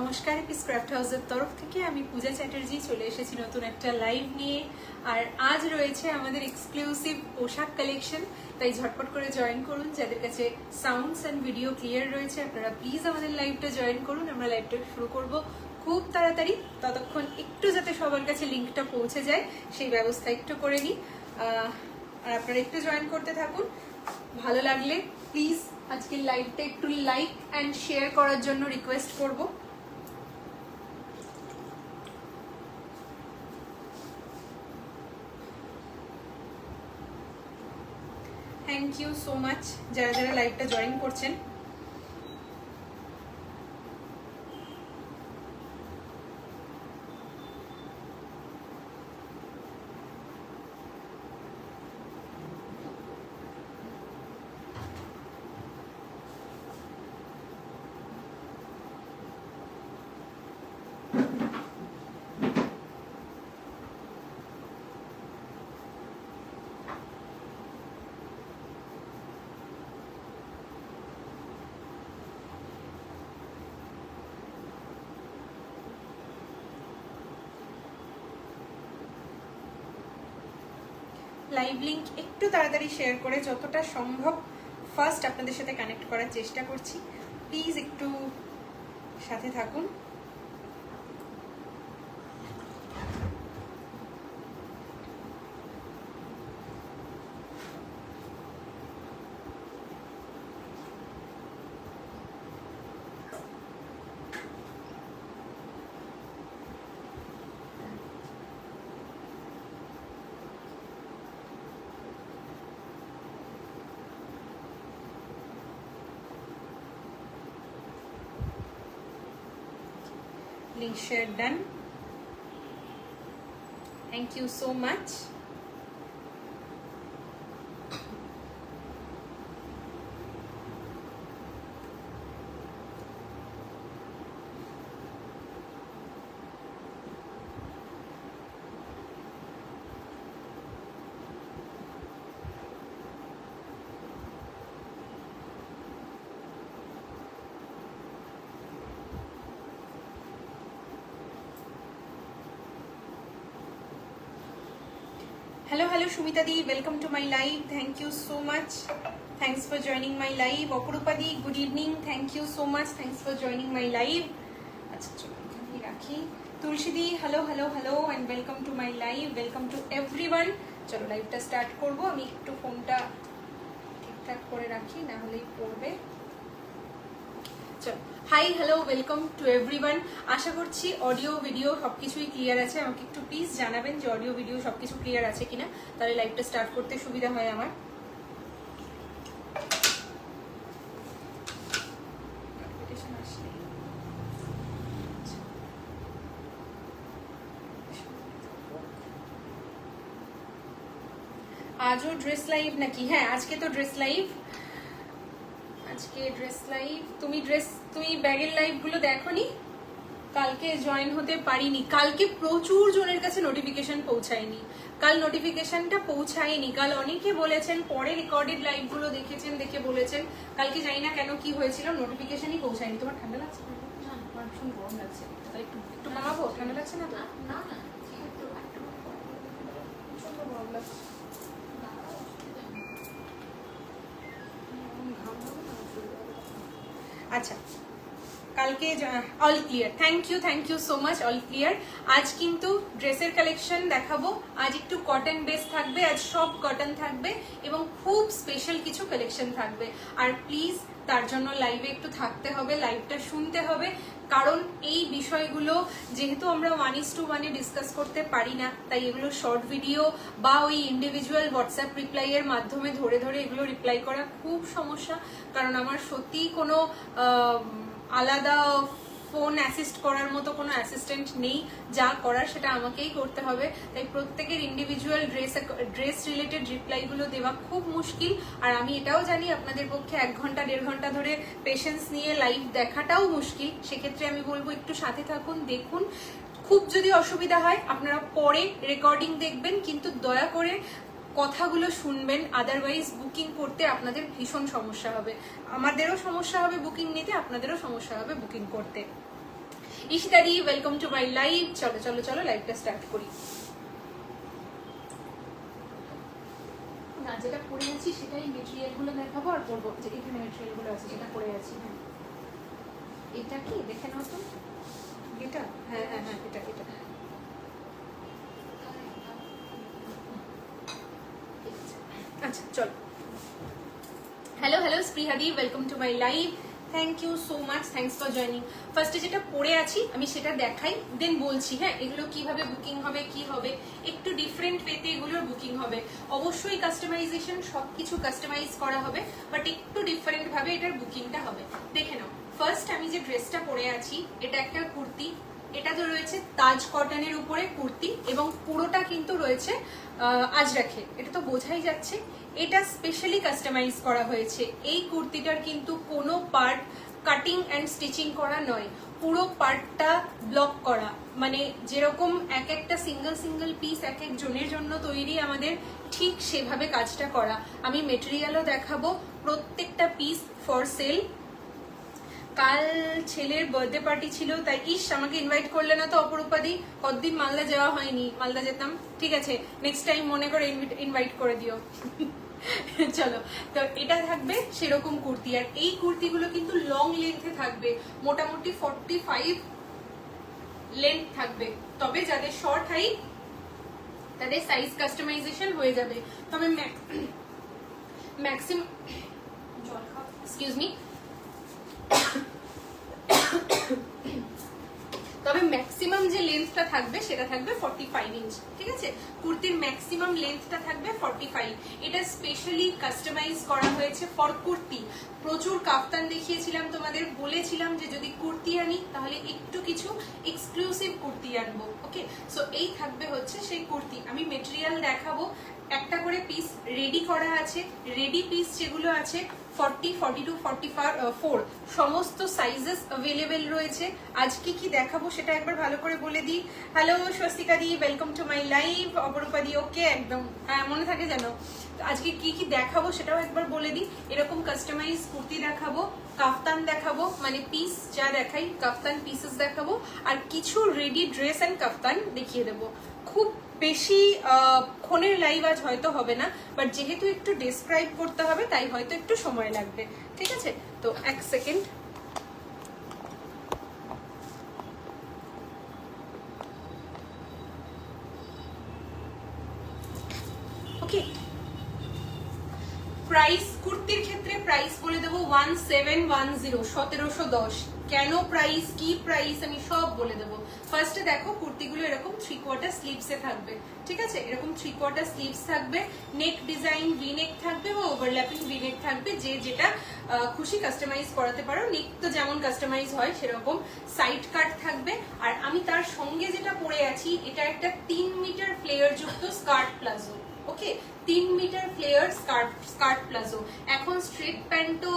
নমস্কার, piece craft হাউসের তরফ থেকে আমি পূজা চ্যাটার্জি চলে এসেছি নতুন একটা লাইভ নিয়ে। আর আজ রয়েছে আমাদের এক্সক্লুসিভ পোশাক কালেকশন, তাই ঝটপট করে জয়েন করুন। যাদের কাছে সাউন্ডস অ্যান্ড ভিডিও ক্লিয়ার রয়েছে আপনারা প্লিজ আমাদের লাইভটা জয়েন করুন। আমরা লাইভটা শুরু করব খুব তাড়াতাড়ি, ততক্ষণ একটু যাতে সবার কাছে লিঙ্কটা পৌঁছে যায় সেই ব্যবস্থা একটু করে নিই। আর আপনারা একটু জয়েন করতে থাকুন। ভালো লাগলে প্লিজ আজকের লাইভটা একটু লাইক অ্যান্ড শেয়ার করার জন্য রিকোয়েস্ট করব। থ্যাংক ইউ সো মাচ যারা যারা লাইভটা জয়েন করছেন। লাইভ লিংক একটু তাড়াতাড়ি শেয়ার করে যতটা সম্ভব ফার্স্ট আপনাদের সাথে কানেক্ট করার চেষ্টা করছি। প্লিজ একটু সাথে থাকুন। Link share done. Thank you so much. Hello Shumita di, welcome to my live. Thank you so much. Thanks for joining my live. Apurupa di, good evening. Thank you so much. Thanks for joining my live. আচ্ছা চলো এখানে রাখি। তুলসী দি, hello and welcome to my live. Welcome to everyone. চলো লাইভটা start করব। আমি একটু ফোনটা ঠিকঠাক করে রাখি, না হলেই পড়বে। চলো, hi hello welcome to everyone. আশা করছি অডিও ভিডিও সবকিছুই ক্লিয়ার আছে। আমাকে একটু প্লিজ জানাবেন যে অডিও ভিডিও সবকিছু ক্লিয়ার আছে কিনা, তাহলে লাইভটা স্টার্ট করতে সুবিধা হয় আমার। আজও ড্রেস লাইভ নাকি? হ্যাঁ, আজকে তো ড্রেস লাইভ। আজকে ড্রেস লাইভ। তুমি ব্যাগের লাইভ গুলো দেখোনি? কালকে জয়েন হতে পারিনি। কালকে প্রচুর জনের কাছে নোটিফিকেশন পৌঁছায়নি। কাল নোটিফিকেশনটা পৌঁছায়নি। কাল অনেকে বলেছেন পরে রেকর্ডেড লাইভ গুলো দেখেছেন, দেখে বলেছেন। কালকে জানি না কেন কি হয়েছিল, নোটিফিকেশনই পৌঁছায়নি। তোমার ঠান্ডা লাগছে? না, আমার ভীষণ গরম লাগছে। তাই একটু কমাবো? ঠান্ডা লাগছে না তো? না না, প্রচন্ড গরম লাগছে। আচ্ছা, কালকে all clear. Thank you so much, all clear. আজ কিন্তু ড্রেসের কালেকশন দেখাবো। আজ একটু কটন বেস থাকবে, আজ সব কটন থাকবে এবং খুব স্পেশাল কিছু কালেকশন থাকবে। আর প্লিজ তার জন্য লাইভে একটু থাকতে হবে, লাইভটা শুনতে হবে, কারণ এই বিষয়গুলো যেহেতু আমরা 1:1 ডিসকাস করতে পারি না, তাই এগুলো শর্ট ভিডিও বা ওই ইন্ডিভিজুয়াল হোয়াটসঅ্যাপ রিপ্লাই এর মাধ্যমে ধরে ধরে এগুলো রিপ্লাই করা খুব সমস্যা। কারণ আমার সত্যিই কোনো আলাদা ফোন অ্যাসিস্ট করার মতো কোনো অ্যাসিস্ট্যান্ট নেই। যা করার সেটা আমাকেই করতে হবে। তাই প্রত্যেকের ইন্ডিভিজুয়াল ড্রেস রিলেটেড রিপ্লাইগুলো দেওয়া খুব মুশকিল। আর আমি এটাও জানি আপনাদের পক্ষে 1 ঘন্টা 1.5 ঘন্টা ধরে পেশেন্স নিয়ে লাইভ দেখাটাও মুশকিল। সেক্ষেত্রে আমি বলবো একটু সাথে থাকুন, দেখুন। খুব যদি অসুবিধা হয় আপনারা পরে রেকর্ডিং দেখবেন, কিন্তু দয়া করে কথাগুলো শুনবেন, আদারওয়াইজ বুকিং করতে আপনাদের ভীষণ সমস্যা হবে। আমাদেরও সমস্যা হবে বুকিং নিতে, আপনাদেরও সমস্যা হবে বুকিং করতে। ইশিতাদি ওয়েলকাম টু মাই লাইভ। চলো চলো চলো লাইভটা স্টার্ট করি। না, যেটা পরে আছি সেটাই মেটেরিয়াল গুলো দেখাবো আর বলবো যে এখানে মেটেরিয়াল গুলো আছে যেটা পরে আছি। হ্যাঁ, এটা কি দেখে নাও তো, এটা হ্যাঁ হ্যাঁ হ্যাঁ এটা এটা আচ্ছা চলো। হ্যালো হ্যালো স্পৃহাদি, welcome to my live. Thank you so much, thanks for joining. ফার্স্টে যেটা পরে আছি আমি সেটা দেখাই, দেন বলছি হ্যাঁ এগুলো কিভাবে বুকিং হবে, কি হবে। একটু ডিফারেন্ট ওয়েতে এগুলোর বুকিং হবে। অবশ্যই কাস্টমাইজেশন, সবকিছু কাস্টমাইজ করা হবে, বাট একটু ডিফারেন্ট ভাবে এটার বুকিংটা হবে। দেখে নাও, ফার্স্ট আমি যে ড্রেসটা পরে আছি এটা একটা কুর্তি। এটা তো রয়েছে তাজ কটনের উপরে কুর্তি এবং পুরোটা কিন্তু রয়েছে আজরাখে, এটা তো বোঝাই যাচ্ছে। এটা স্পেশালি কাস্টমাইজ করা হয়েছে। এই কুর্তিটার কিন্তু কোনো পার্ট কাটিং অ্যান্ড স্টিচিং করা নয়, পুরো পার্টটা ব্লক করা। মানে যেরকম এক একটা সিঙ্গেল সিঙ্গেল পিস এক এক জনের জন্য তৈরি, আমাদের ঠিক সেভাবে কাজটা করা। আমি মেটেরিয়ালও দেখাবো, প্রত্যেকটা পিস ফর সেল। কাল ছেলের বার্থডে পার্টি ছিল, তাই ইস আমাকে ইনভাইট করলে না তো অপরূপাদি। কতদিন মালদা যাওয়া হয়নি, মালদা যেতাম। ঠিক আছে, নেক্সট টাইম মনে করে ইনভাইট করে দিও। চলো, তো এটা থাকবে সেরকম কুর্তি। আর এই কুর্তিগুলো কিন্তু লং লেন্থে থাকবে, মোটামুটি 45 লেন্থ থাকবে। তবে যাদের শর্ট হাইট তাদের সাইজ কাস্টমাইজেশন হয়ে যাবে। তবে ম্যাক্সিমাম এক্সকিউজ মি, তবে ম্যাক্সিমাম যে লেন্থটা থাকবে সেটা থাকবে 45 ইঞ্চ। ঠিক আছে, কুর্তির ম্যাক্সিমাম লেন্থটা থাকবে 45। এটা স্পেশালি কাস্টমাইজ করা হয়েছে ফর কুর্তি। প্রচুর কাফতান দেখিয়েছিলাম তোমাদের, বলেছিলাম যে যদি কুর্তি আনি তাহলে একটু কিছু এক্সক্লুসিভ কুর্তি আনবো। ওকে, সো এই থাকবে হচ্ছে সেই কুর্তি। আমি মেটেরিয়াল দেখাবো, একটা করে পিস রেডি করা আছে। রেডি পিস যেগুলো আছে 40, 42, 44 সমস্ত সাইজেস অ্যাভেলেবেল রয়েছে। আজকে কি দেখাবো সেটা একবার ভালো করে বলে দিই। Hello Swastika the, welcome to my live. অপরূপা দি, ওকে একদম মনে থাকে যেন। আজকে কি কি দেখাবো সেটাও একবার বলে দিই। এরকম কাস্টমাইজ কুর্তি দেখাবো, কাফতান দেখাবো, মানে পিস যা দেখাই কাফতান পিসেস দেখাবো, আর কিছু রেডি ড্রেস অ্যান্ড কাফতান দেখিয়ে দেবো। খুব বেশি ক্ষণের লাইভ আজ হয়তো হবে না, বাট যেহেতু একটু ডেসক্রাইব করতে হবে তাই হয়তো একটু সময় লাগবে। ঠিক আছে, তো এক সেকেন্ড। ওকে, প্রাইস কুর্তির ক্ষেত্রে প্রাইস বলে দেবো 1710, 1710। কেন প্রাইস, কি প্রাইস আমি সব বলে দেবো। ফার্স্টে দেখো কুর্তিগুলো এরকম 3/4 স্লিভসে থাকবে। ঠিক আছে, এরকম 3/4 স্লিভস থাকবে। নেক ডিজাইন ভি নেক থাকবে বা ওভারল্যাপিং ভি নেক থাকবে, যে যেটা খুশি কাস্টমাইজ করাতে পারো। নেক তো যেমন কাস্টমাইজ হয় সেরকম। সাইড কাট থাকবে। আর আমি তার সঙ্গে যেটা পরে আছি এটা একটা 3 মিটার ফ্লেয়ার যুক্ত স্কার্ট প্লাজো। ওকে, 3 মিটার ফ্লেয়ার স্কার্ট প্লাজো। এখন স্ট্রেট প্যান্টও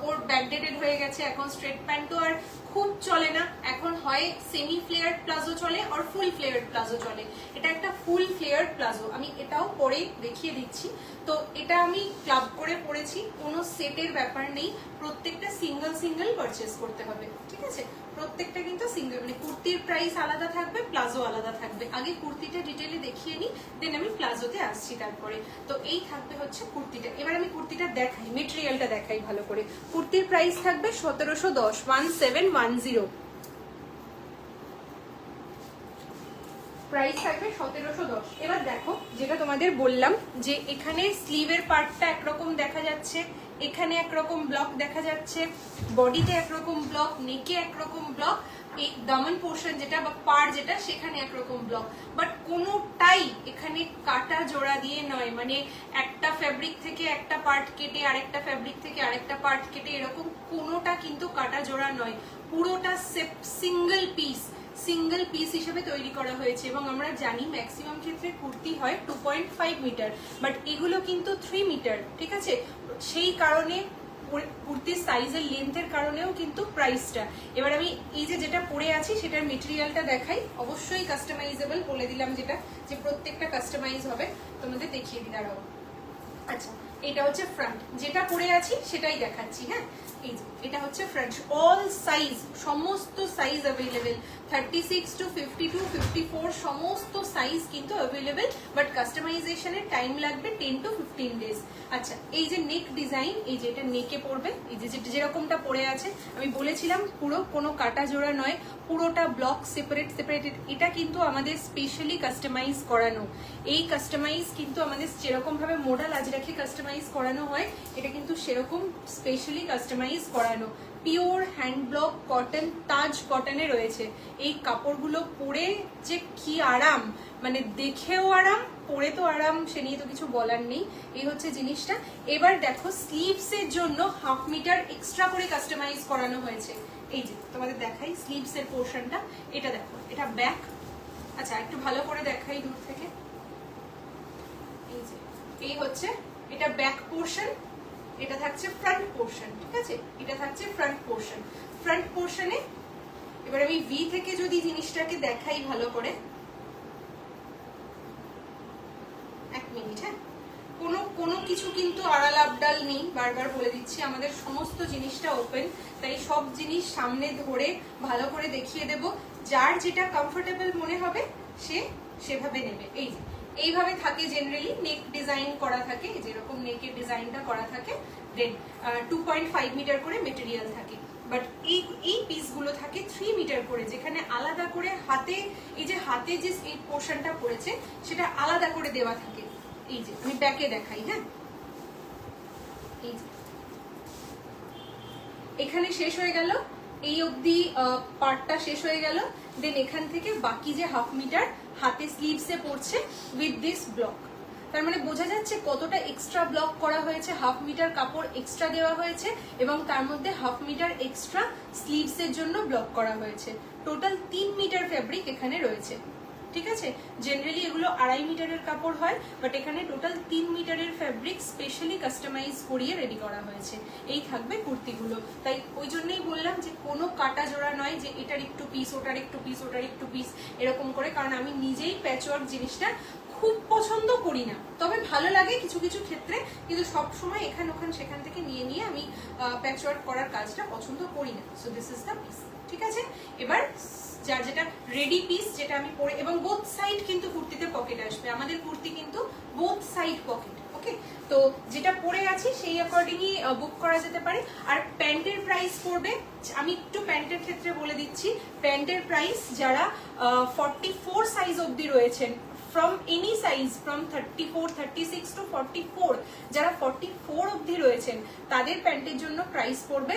ওর ব্যাকডেটেড হয়ে গেছে, এখন স্ট্রেট প্যান্টও আর খুব চলে না। এখন হয় সেমি ফ্লেয়ার প্লাজো চলে আর ফুল ফ্লেয়ার প্লাজো চলে। এটা একটা ফুল ফ্লেয়ার প্লাজো, আমি এটাও পরে দেখিয়ে দিচ্ছি। তো এটা আমি ক্লাব করে পরেছি, কোনো সেটের ব্যাপার নেই, প্রত্যেকটা সিঙ্গেল সিঙ্গেল পারচেস করতে হবে। ঠিক আছে, প্রত্যেকটা কিন্তু সিঙ্গেল, মানে কুর্তির প্রাইস আলাদা থাকবে, প্লাজো আলাদা থাকবে। আগে কুর্তিটা ডিটেইলে দেখিয়ে নিই, দেন আমি প্লাজোতে আসছি তারপরে। তো এই থাকবে হচ্ছে কুর্তিটা। এবার আমি কুর্তিটা দেখাই, মেটেরিয়ালটা দেখাই ভালো করে। কুর্তির প্রাইস থাকবে 1710, 1710 প্রাইস থাকবে 1710। এবার দেখো, যেটা তোমাদের বললাম যে এখানে স্লিভের পার্টটা একরকম দেখা যাচ্ছে, এখানে একরকম ব্লক দেখা যাচ্ছে, বডিতে একরকম ব্লক, নেকে একরকম ব্লক, এই দামন পোর্শন যেটা বা পার যেটা সেখানে একরকম ব্লক। বাট কোনোটাই এখানে কাটা জোড়া দিয়ে নয়, মানে একটা ফ্যাব্রিক থেকে একটা পার্ট কেটে আরেকটা ফ্যাব্রিক থেকে আরেকটা পার্ট কেটে এরকম কোনোটা কিন্তু কাটা জোড়া নয়। পুরোটা সিঙ্গেল পিস হিসেবে তৈরি করা হয়েছে। এবং আমরা জানি ম্যাক্সিমাম ক্ষেত্রে কুর্তি হয় 2.5 মিটার, বাট এগুলো কিন্তু 3 মিটার। ঠিক আছে, সেই কারণে কুর্তির সাইজের লেন্থের কারণেও কিন্তু প্রাইসটা। এবার আমি এই যেটা পরে আছি সেটার মেটেরিয়ালটা দেখাই। অবশ্যই কাস্টমাইজেবল, বলে দিলাম যেটা, যে প্রত্যেকটা কাস্টমাইজ হবে। তোমাদের দেখিয়ে দিই, দাঁড়াও। আচ্ছা, এটা হচ্ছে ফ্রন্ট, যেটা পরে আছি সেটাই দেখাচ্ছি। হ্যাঁ, এই যে এটা হচ্ছে ফ্রন্ট, অল সাইজ, সমস্ত সাইজ অ্যাভেলেবেল, 36 to 52, 54 সমস্ত সাইজ কিন্তু অ্যাভেলেবেল, বাট কাস্টমাইজেশনের টাইম লাগবে 10 to 15 ডেজ। আচ্ছা, এই যে নেক ডিজাইন, এই যে এটা নেকে পড়বে, এই যে যেরকমটা পড়ে আছে আমি বলেছিলাম পুরো কোনো কাটা জোড়া নয়, পুরোটা ব্লক সেপারেটেড। এটা কিন্তু আমাদের স্পেশালি কাস্টমাইজ করানো। এই কাস্টমাইজ কিন্তু আমাদের যেরকম ভাবে মোডাল আজরাখে কাস্টমাইজ করানো হয়, এটা কিন্তু সেরকম স্পেশালি কাস্টমাইজ করানো। পিওর হ্যান্ড ব্লক কটন, তাজ কটনে রয়েছে। এই কাপড়গুলো পরে যে কি আরাম, মানে দেখেও আরাম, পরে তো আরাম, সে নিয়ে তো কিছু বলার নেই। এই হচ্ছে জিনিসটা। এবার দেখো স্লিভস এর জন্য 1/2 মিটার এক্সট্রা করে কাস্টমাইজ করানো হয়েছে। এই যে তোমাদের দেখাই স্লিভস এর পোর্শনটা, এটা দেখো, এটা ব্যাক। আচ্ছা, একটু ভালো করে দেখাই দূর থেকে। এই যে এই হচ্ছে এটা ব্যাক পোর্শন, এটা থাকছে ফ্রন্ট পোর্শন। ঠিক আছে, এটা থাকছে ফ্রন্ট পোর্শন। ফ্রন্ট পোর্শনে এবার আমি ভি থেকে যদি জিনিসটাকে দেখাই ভালো করে, এক মিনিট। হ্যাঁ, কোনো কিছু কিন্তু আড়াল আবডাল নেই, বারবার বলে দিচ্ছি, আমাদের সমস্ত জিনিসটা ওপেন, তাই সব জিনিস সামনে ধরে ভালো করে দেখিয়ে দেব। যার যেটা কমফোর্টেবল মনে হবে সে সেভাবে নেবে। এই যে এইভাবে থাকে জেনারেলি, নেক ডিজাইন করা থাকে, যেরকম নেকের ডিজাইনটা করা থাকে, দেন 2.5 মিটার করে মেটেরিয়াল থাকে। বাট এই পিসগুলো থাকে 3 মিটার করে, যেখানে আলাদা করে হাতে, এই যে হাতে যে এই পোর্শনটা পড়েছে সেটা আলাদা করে দেওয়া থাকে। এই যে আমি ব্যাকে দেখাই। হ্যাঁ, এই যে এখানে শেষ হয়ে গেল, এই অবধি পার্টটা শেষ হয়ে গেল। দেন এখান থেকে বাকি যে 1/2 মিটার হাতে স্লিভসে পড়ছে উইথ দিস ব্লক। তার মানে বোঝা যাচ্ছে কতটা এক্সট্রা ব্লক করা হয়েছে, 1/2 মিটার কাপড় এক্সট্রা দেওয়া হয়েছে এবং তার মধ্যে 1/2 মিটার এক্সট্রা স্লিভস এর জন্য ব্লক করা হয়েছে। টোটাল 3 মিটার ফেব্রিক এখানে রয়েছে। ঠিক আছে, জেনারেলি এগুলো 2.5 মিটারের কাপড় হয়, বাট এখানে টোটাল 3 মিটারের ফেব্রিক স্পেশালি কাস্টমাইজ করিয়ে রেডি করা হয়েছে। এই থাকবে কুর্তিগুলো। তাই ওই জন্যই বললাম যে কোনো কাটা জোড়া নয় যে এটার একটু পিস, ওটার একটু পিস, ওটার একটু পিস, এরকম করে। কারণ আমি নিজেই প্যাচওয়ার্ক জিনিসটা খুব পছন্দ করি না, তবে ভালো লাগে কিছু কিছু ক্ষেত্রে, কিন্তু সবসময় এখান ওখান সেখান থেকে নিয়ে নিয়ে আমি প্যাচওয়ার্ক করার কাজটা পছন্দ করি না। So this is the piece. ঠিক আছে, এবার যার যেটা রেডি পিস, যেটা আমি পরে, এবং বোথ সাইড কিন্তু কুর্তিতে পকেট আসবে। আমাদের কুর্তি কিন্তু বোথ সাইড পকেট। ওকে, তো যেটা পরে আছি সেই অ্যাকর্ডিংই বুক করা যেতে পারে। আর প্যান্টের প্রাইস পড়বে, আমি একটু প্যান্টের ক্ষেত্রে বলে দিচ্ছি, প্যান্টের প্রাইস যারা 44 সাইজ অবধি রয়েছেন, from any size, from 34, 36 to 44, যারা 44 অবধি রয়েছেন তাদের প্যান্টের জন্য প্রাইস পড়বে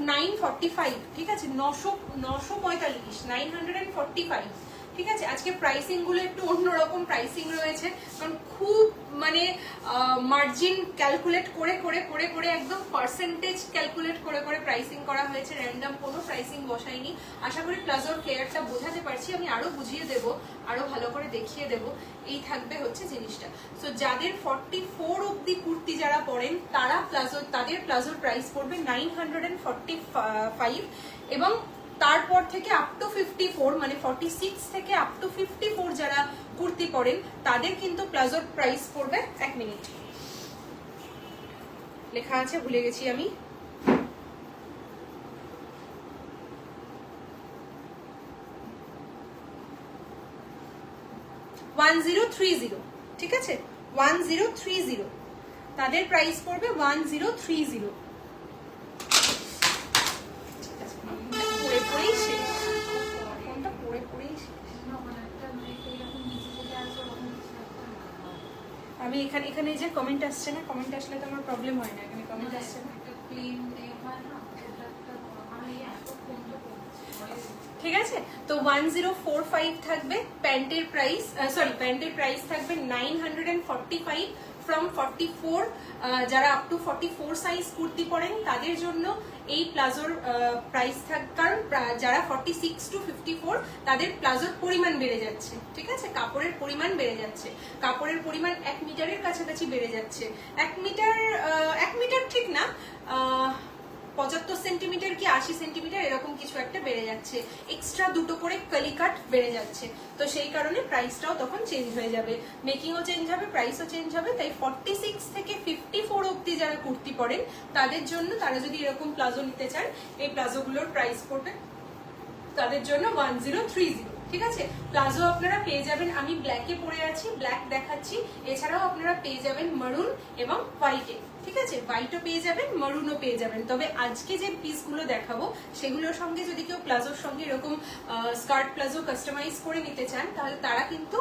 945। ঠিক আছে, 945, 945। ঠিক আছে, আজকে প্রাইসিং গুলো একটু অন্যরকম প্রাইসিং রয়েছে, কারণ খুব মানে মার্জিন ক্যালকুলেট করে করে করে করে একদম পার্সেন্টেজ ক্যালকুলেট করে করে প্রাইসিং করা হয়েছে, র্যান্ডম কোনো প্রাইসিং বসাইনি। আশা করি প্লাজোর ফ্লেয়ারটা বোঝাতে পারছি, আমি আরো বুঝিয়ে দেব, আরো ভালো করে দেখিয়ে দেব। এই থাকবে হচ্ছে জিনিসটা। সো যাদের 44 অবধি কুর্তি যারা পরেন তারা তাদের প্লাজোর প্রাইস পড়বে 945, এবং তারপর থেকে আপ টু 54, মানে 46 থেকে আপ টু 54 যারা কুর্তি পরেন তাদের কিন্তু প্লাজোর প্রাইস পড়বে, 1 মিনিট লেখা আছে ভুলে গেছি আমি, 1030। ঠিক আছে, 1030 তাদের প্রাইস পড়বে 1030। আমি এখানে যে কমেন্ট আসছে না, কমেন্ট আসলে তো আমার প্রবলেম হয় না, এখানে কমেন্ট আসছে না। ঠিক আছে, তো 1045 থাকবে প্যান্টের প্রাইস, প্যান্টের প্রাইস থাকবে 945 ফ্রম 44। যারা আপ টু 44 সাইজ কুর্তি পরেন তাদের জন্য এই প্লাজোর প্রাইস থাকবে, কারণ যারা 46 to 54 তাদের প্লাজোর পরিমাণ বেড়ে যাচ্ছে। ঠিক আছে, কাপড়ের পরিমাণ বেড়ে যাচ্ছে, কাপড়ের পরিমাণ 1 মিটারের কাছাকাছি বেড়ে যাচ্ছে। 1 মিটার ঠিক না, 75 সেন্টিমিটার কি 80 সেন্টিমিটার এরকম কিছু একটা বেড়ে যাচ্ছে, এক্সট্রা দুটো করে কালিকাট বেড়ে যাচ্ছে। তো সেই কারণে প্রাইসটাও তখন চেঞ্জ হয়ে যাবে, মেকিংও চেঞ্জ হবে, প্রাইসও চেঞ্জ হবে। তাই 46 থেকে 54 যারা কুর্তি পরেন তাদের জন্য, তারা যদি এরকম প্লাজো নিতে চান, এই প্লাজোগুলোর প্রাইস পড়বে তাদের জন্য 1030। ঠিক আছে, প্লাজো আপনারা পেয়ে যাবেন, আমি ব্ল্যাকে পরে আছি, ব্ল্যাক দেখাচ্ছি, এছাড়াও আপনারা পেয়ে যাবেন মারুন এবং হোয়াইটে। ঠিক আছে, হোয়াইটও পেয়ে যাবেন, মারুনও পেয়ে যাবেন। তবে আজকে যে পিসগুলো দেখাবো সেগুলোর সঙ্গে যদি কেউ প্লাজোর সঙ্গে এরকম স্কার্ট প্লাজো কাস্টমাইজ করে নিতে চান, তাহলে তারা কিন্তু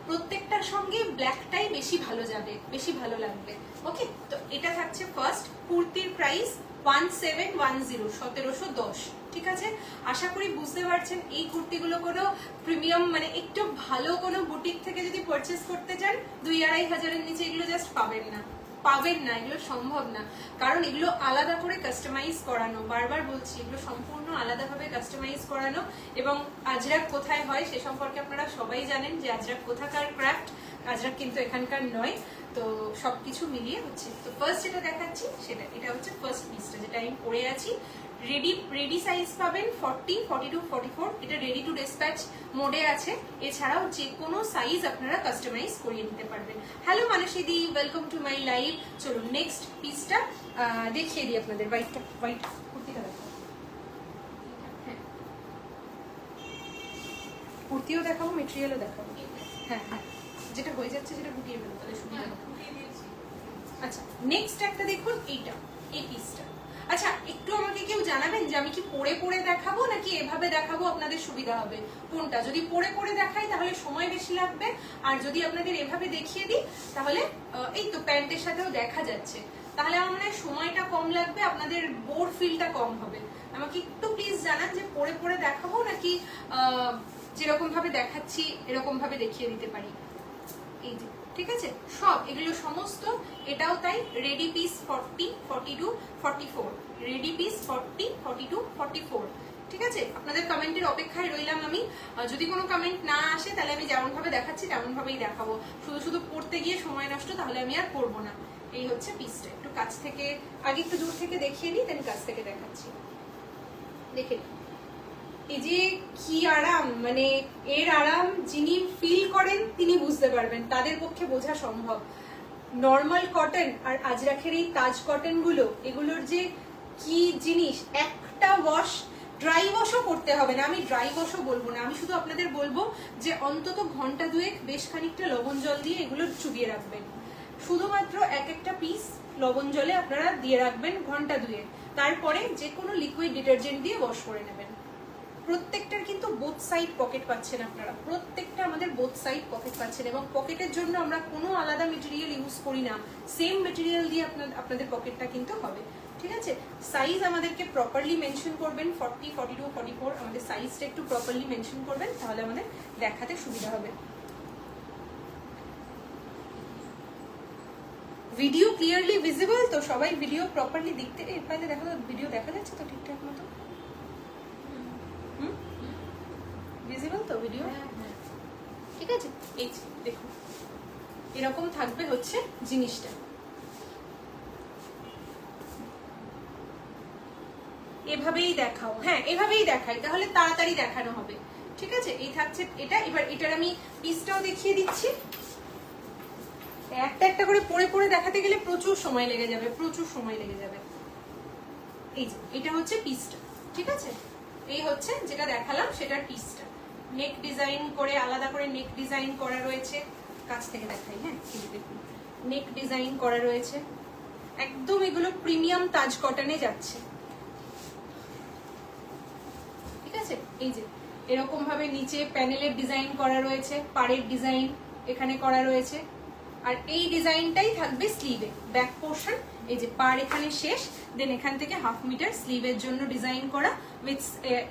প্রত্যেকটার সঙ্গে ব্ল্যাকটাই বেশি ভালো যাবে, বেশি ভালো লাগবে। ওকে, তো এটা থাকছে ফার্স্ট কুর্তির প্রাইস 1710, 1710। ঠিক আছে, আশা করি বুঝতে পারছেন এই কুর্তিগুলো কোনো প্রিমিয়াম মানে একটু ভালো কোনো বুটিক থেকে যদি পারচেস করতে চান 2-2.5 হাজারের নিচে এগুলো জাস্ট পাবেন না, পাবেন না, এগুলো সম্ভব না। কারণ এগুলো আলাদা করে কাস্টমাইজ করানো, বারবার বলছি এগুলো সম্পূর্ণ আলাদাভাবে কাস্টমাইজ করানো। এবং আজরাক কোথায় হয় সে সম্পর্কে আপনারা সবাই জানেন যে আজরাক কোথাকার ক্রাফট, আজরাক কিন্তু এখানকার নয়। তো সবকিছু মিলিয়ে হচ্ছে। তো ফার্স্ট যেটা দেখাচ্ছি সেটা, এটা হচ্ছে ফার্স্ট পিসটা যেটা আমি পরে আছি। রেডি সাইজ পাবেন 40, 42, 44। এটা রেডি টু ডিসপ্যাচ মোডে আছে। এছাড়াও যে কোনো সাইজ আপনারা কাস্টমাইজ করিয়ে নিতে পারবেন। হ্যালো মানসীদি, ওয়েলকাম টু মাই লাইভ। চলুন নেক্সট পিসটা দেখিয়ে দিই আপনাদের। হোয়াইট কুর্তিটা দেখো, হ্যাঁ কুর্তিও দেখাবো, মেটেরিয়ালও দেখাবো। হ্যাঁ হ্যাঁ, যেটা হয়ে যাচ্ছে সেটা গুটিয়ে ফেলো তাহলে সুবিধা হবে। আচ্ছা, নেক্সট একটা দেখুন, এইটা, এই পিসটা। আচ্ছা, একটু আমাকে কেউ জানাবেন যে আমি কি পরে পরে দেখাবো নাকি এভাবে দেখাবো আপনাদের সুবিধা হবে কোনটা? যদি পরে পরে দেখাই তাহলে সময় বেশি লাগবে, আর যদি আপনাদের এভাবে দেখিয়ে দিই তাহলে এই তো প্যান্টের সাথেও দেখা যাচ্ছে, তাহলে আমার মনে হয় সময়টা কম লাগবে, আপনাদের বোর ফিলটা কম হবে। আমাকে একটু প্লিজ জানান যে পরে পরে দেখাবো নাকি যেরকম ভাবে দেখাচ্ছি এরকম ভাবে দেখিয়ে দিতে পারি। এই যে, ঠিক আছে, সব এগুলো সমস্ত, এটাও তাই। Ready piece 40, 42, 44, ready piece 40, 42, 44। ঠিক আছে, আপনাদের কমেন্টের অপেক্ষায় রইলাম আমি। যদি কোনো কমেন্ট না আসে তাহলে আমি যেমন ভাবে দেখাচ্ছি তেমন ভাবেই দেখাবো। শুধু শুধু পড়তে গিয়ে সময় নষ্ট তাহলে আমি আর করবো না। এই হচ্ছে পিসটা। একটু কাছ থেকে, আগে একটু দূর থেকে দেখিয়ে নিই, দেন কাছ থেকে দেখাচ্ছি। দেখে এই যে কি আরাম, মানে এর আরাম যিনি ফিল করেন তিনি বুঝতে পারবেন, তাদের পক্ষে বোঝা সম্ভব। নর্মাল কটন আর আজরাখের এই তাজ কটন গুলো, এগুলোর যে কি জিনিস, একটা ওয়াশ, ড্রাই ওয়াশও করতে হবে না। আমি ড্রাই ওয়াশও বলবো না, আমি শুধু আপনাদের বলবো যে অন্তত ঘন্টা দুয়েক বেশ খানিকটা লবণ জল দিয়ে এগুলো চুবিয়ে রাখবেন। শুধুমাত্র এক একটা পিস লবণ জলে আপনারা দিয়ে রাখবেন ঘন্টা দুয়েক, তারপরে যে কোনো লিকুইড ডিটারজেন্ট দিয়ে ওয়াশ করে নেবেন। প্রত্যেকটার কিন্তু বোথ সাইড পকেট পাচ্ছেন আপনারা, প্রত্যেকটা আমাদের বোথ সাইড পকেট পাচ্ছেন, এবং পকেটের জন্য আমরা কোনো আলাদা মেটেরিয়াল ইউজ করি না, সেম মেটেরিয়াল দিয়ে আপনাদের পকেটটা কিন্তু হবে। ঠিক আছে, সাইজ আমাদেরকে প্রপারলি মেনশন করবেন, 40, 42, 44 আমাদের সাইজটা একটু প্রপারলি মেনশন করবেন, তাহলে আমাদের দেখাতে সুবিধা হবে। ভিডিও ক্লিয়ারলি ভিজিবল তো? সবাই ভিডিও প্রপারলি দেখতে পাইলে দেখা, ভিডিও দেখা যাচ্ছে তো ঠিকঠাক মতো? ভিজিবল তো ভিডিও? ঠিক আছে, এই দেখুন এরকম থাকবে হচ্ছে জিনিসটা। এভাবেই দেখাও, হ্যাঁ এভাবেই দেখাই, তাহলে তাড়াতাড়ি দেখানো হবে। ঠিক আছে, এই থাকছে এটা। এবার এটার আমি পিসটাও দেখিয়ে দিচ্ছি। একটা একটা করে পরে পরে দেখাতে গেলে প্রচুর সময় লেগে যাবে, প্রচুর সময় লেগে যাবে। এই যে এটা হচ্ছে পিসটা। ঠিক আছে, এই হচ্ছে যেটা দেখালাম সেটার পিসটা। নেক ডিজাইন করে, আলাদা করে নেক ডিজাইন করা রয়েছে। কাছ থেকে দেখাই, হ্যাঁ দেখুন নেক ডিজাইন করা রয়েছে, একদম এগুলো প্রিমিয়াম তাজ কটনে যাচ্ছে। ঠিক আছে, এই যে এরকম ভাবে নিচে প্যানেলের ডিজাইন করা রয়েছে, পাড়ের ডিজাইন এখানে করা রয়েছে, আর এই ডিজাইনটাই থাকবে স্লিভে, ব্যাক পোর্শন। এই যে পাড় এখানে শেষ, দেন এখান থেকে 1/2 মিটার স্লিভের জন্য ডিজাইন করা উইথ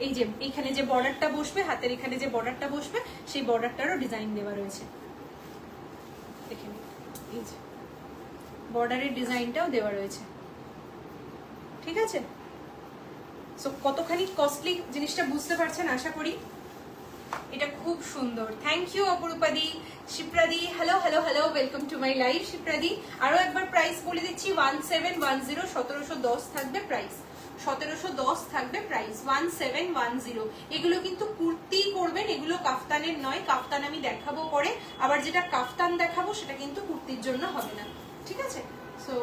এই যে এইখানে যে বর্ডারটা বসবে, হাতের এখানে যে বর্ডারটা বসবে সেই বর্ডারটারও ডিজাইন দেওয়া রয়েছে। দেখেন এই যে বর্ডারের ডিজাইনটাও দেওয়া রয়েছে। ঠিক আছে, সো কতখানি কস্টলি জিনিসটা বুঝতে পারছেন আশা করি। এটা খুব সুন্দর, থ্যাংক ইউ অপরূপাদি। শিপ্রাদি, hello hello hello, welcome to my live শিপ্রাদি। আরো একবার প্রাইস বলে দিচ্ছি, 1710, 1710 থাকবে প্রাইস, 1710 থাকবে প্রাইস, 1710। এগুলো কিন্তু কুর্তি পরবেন, এগুলো কাফতানের নয়, কাফতান আমি দেখাবো পরে, আবার যেটা কাফতান দেখাবো সেটা কিন্তু কুর্তির জন্য হবে না। ঠিক আছে, সো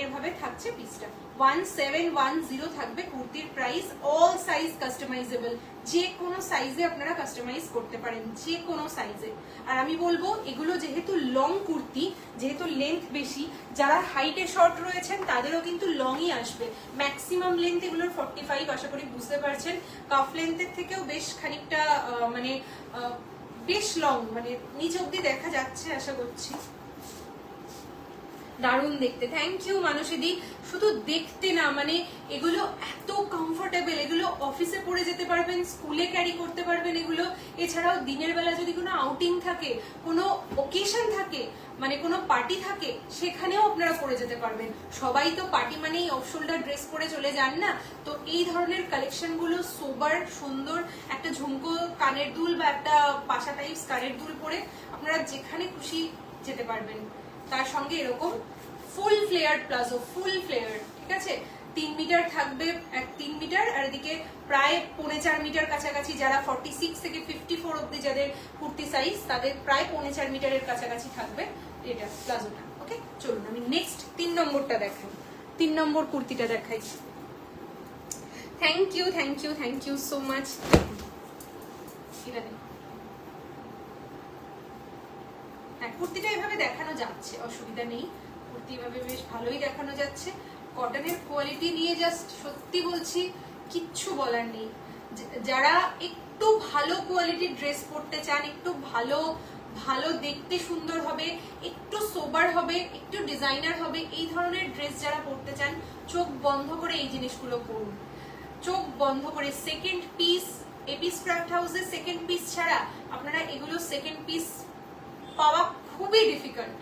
এর এইভাবে থাকছে পিসটা। 1710 থাকবে কুর্তির প্রাইস। অল সাইজ কাস্টমাইজেবল, যে কোনো সাইজে আপনারা কাস্টমাইজ করতে পারেন, যে কোনো সাইজে। আর আমি বলবো এগুলো যেহেতু লং কুর্তি, যেহেতু লেন্থ বেশি, যারা হাইটে শর্ট রয়েছেন তাদেরও কিন্তু লংই আসবে। ম্যাক্সিমাম লেন্থ এগুলোর 45, আশা করি বুঝতে পারছেন। কাফ লেন্থের থেকেও বেশ খানিকটা মানে বেশ লং, মানে নিচ অব্দি দেখা যাচ্ছে আশা করছি। দারুণ দেখতে, থ্যাংক ইউ মানসীদি। শুধু দেখতে না, মানে এগুলো এত কমফোর্টেবল, এগুলো অফিসে পরে যেতে পারবেন, স্কুলে ক্যারি করতে পারবেন এগুলো। এছাড়াও দিনের বেলা যদি কোনো আউটিং থাকে, কোনো ওকেশন থাকে, মানে কোনো পার্টি থাকে, সেখানেও আপনারা পরে যেতে পারবেন। সবাই তো পার্টি মানেই অফ শোল্ডার ড্রেস পরে চলে যান না, তো এই ধরনের কালেকশন গুলো সোবার সুন্দর, একটা ঝুমকো কানের দুল বা একটা পাশা টাইপস কানের দুল পরে আপনারা যেখানে খুশি যেতে পারবেন। তার সঙ্গে এরকম ফুল ফ্লেয়ার প্লাজো, ফুল ফ্লেয়ার, ঠিক আছে। 3 মিটার থাকবে, 3 মিটার, আর এদিকে প্রায় 4.25 মিটার কাছাকাছি। যারা 46 থেকে 54 অব্দি যাদের কুর্তি সাইজ, তাদের প্রায় 4.25 মিটারের কাছাকাছি থাকবে এটা প্লাজোটা। ওকে, চলুন আমি নেক্সট 3 নম্বরটা দেখাই, 3 নম্বর কুর্তিটা দেখাই। Thank you, thank you, thank you so much. এটা দেখুন, হ্যাঁ কুর্তিটা এভাবে দেখানো যাচ্ছে, অসুবিধা নেই। কুর্তি এভাবে বেশ ভালোই দেখানো যাচ্ছে। কটনের কোয়ালিটি নিয়ে জাস্ট সত্যি বলছি কিচ্ছু বলার নেই। যারা একটু ভালো কোয়ালিটির ড্রেস পরতে চান, একটু ভালো ভালো দেখতে সুন্দর হবে, একটু সোবার হবে, একটু ডিজাইনার হবে, এই ধরনের ড্রেস যারা পরতে চান, চোখ বন্ধ করে এই জিনিসগুলো পরুন, চোখ বন্ধ করে। সেকেন্ড পিস, এপিস ক্রাফট হাউসের সেকেন্ড পিস ছাড়া আপনারা এগুলো সেকেন্ড পিস পাওয়া খুবই ডিফিকাল্ট।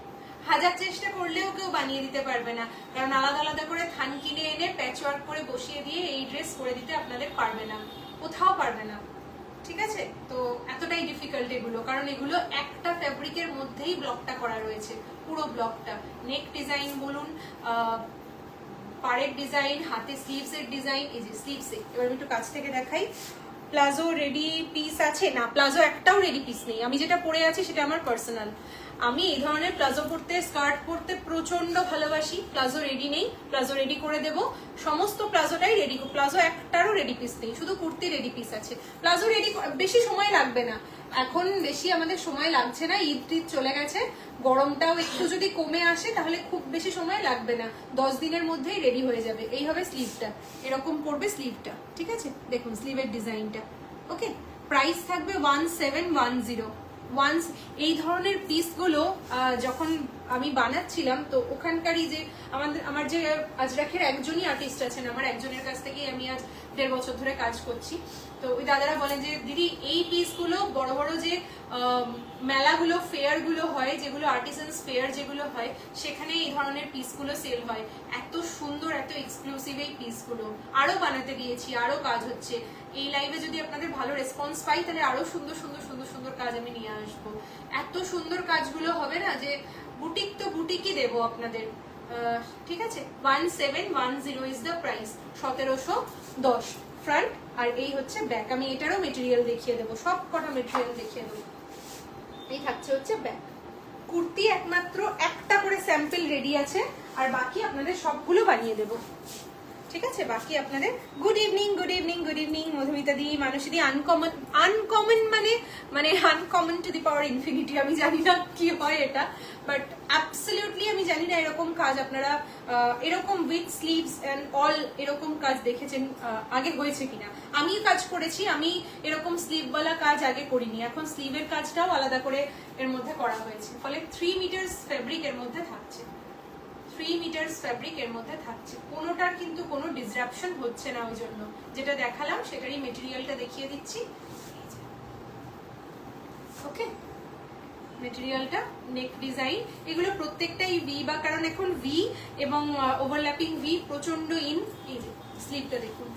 হাজার চেষ্টা করলেও কেউ বানিয়ে দিতে পারবে না, কারণ আলাদা আলাদা করে থান কিনে এনে প্যাচওয়ার্ক করে বসিয়ে দিয়ে এই ড্রেস করে দিতে আপনাদের পারবে না, কোথাও পারবে না, ঠিক আছে। তো এতটাই ডিফিকাল্ট এগুলো, কারণ এগুলো একটা ফ্যাব্রিকের মধ্যেই ব্লকটা করা রয়েছে, পুরো ব্লকটা। নেক ডিজাইন বলুন, পাড়ের ডিজাইন, হাতে স্লিভস এর ডিজাইন, এই যে স্লিভসে। এবার আমি একটু কাছ থেকে দেখাই। প্লাজো রেডি পিস আছে না, প্লাজো একটাও রেডি পিস নেই। আমি যেটা পরে আছি সেটা আমার পার্সোনাল। আমি এই ধরনের প্লাজো পরতে, স্কার্ট পরতে প্রচন্ড ভালোবাসি। প্লাজো রেডি নেই, প্লাজো রেডি করে দেব। সমস্ত প্লাজোটাই রেডি, প্লাজো একটারও রেডি পিস নেই, শুধু কুর্তি রেডি পিস আছে। প্লাজো রেডি বেশি সময় লাগবে না, এখন বেশি আমাদের সময় লাগছে না, ঈদ টিদ চলে গেছে, গরমটাও একটু যদি কমে আসে তাহলে খুব বেশি সময় লাগবে না, 10 দিনের মধ্যেই রেডি হয়ে যাবে। এই হবে স্লিভটা, এরকম পড়বে স্লিভটা, ঠিক আছে। দেখুন স্লিভের ডিজাইনটা। ওকে, প্রাইস থাকবে 1710। এই ধরনের পিসগুলো যখন আমি বানাচ্ছিলাম, তো ওখানকারই যে আমার যে আজরাখের একজনই আর্টিস্ট আছেন, আমার একজনের কাছ থেকেই আমি আজ 1.5 বছর ধরে কাজ করছি। তো ওই দাদারা বলেন যে দিদি এই পিসগুলো বড় বড় যে মেলাগুলো, ফেয়ারগুলো হয়, যেগুলো আর্টিসানস ফেয়ার যেগুলো হয়, সেখানে এই ধরনের পিসগুলো সেল হয়। এত সুন্দর, এত এক্সক্লুসিভ এই পিসগুলো। আরো বানাতে দিয়েছি, আরো কাজ হচ্ছে। এই লাইভে যদি আপনাদের ভালো রেসপন্স পাই, তাহলে আরো সুন্দর সুন্দর সুন্দর সুন্দর কাজ আমি নিয়ে আসবো। এত সুন্দর কাজগুলো হবে না যে বুটিক তো বুটিকই দেবো আপনাদের, ঠিক আছে। 1710 ইজ দ্য প্রাইস, 1710 ফ্রন্ট, আর এই হচ্ছে ব্যাক। আমি এটারও মেটেরিয়াল দেখিয়ে দেবো, সব কটা মেটেরিয়াল দেখিয়ে দেবো। এই থাকছে হচ্ছে ব্যাক। কুর্তি একমাত্র একটা করে স্যাম্পল রেডি আছে, আর বাকি আপনাদের সবগুলো বানিয়ে দেবো, ঠিক আছে। বাকি আপনাদের good evening, good evening, good evening Madhumita di, Manasi di. Uncommon, uncommon মানে uncommon to the power infinity. আমি জানি না কি হয় এটা, বাট অ্যাবসলিউটলি আমি জানি না এরকম কাজ আপনারা এরকম উইথ স্লিভস এন্ড অল এরকম কাজ দেখেছেন আগে হয়েছে কিনা। আমি কাজ করেছি, আমি এরকম স্লিভওয়ালা কাজ আগে করিনি। এখন স্লিভের কাজটাও আলাদা করে এর মধ্যে করা হয়েছে, ফলে 3 মিটার্স ফেব্রিক এর মধ্যে থাকছে, 3 মিটার্স ফ্যাব্রিক এর মধ্যে থাকছে। কোনোটার কিন্তু কোনো ডিসরাপশন হচ্ছে না, ওই জন্য যেটা দেখালাম সেটারই মেটেরিয়ালটা দেখিয়ে দিচ্ছি। ওকে, মেটেরিয়ালটা, নেক ডিজাইন, এগুলো প্রত্যেকটাই ভি, বা কারণ এখন ভি এবং ওভারল্যাপিং ভি প্রচন্ড ইন। এই যে স্লিভটা দেখুন,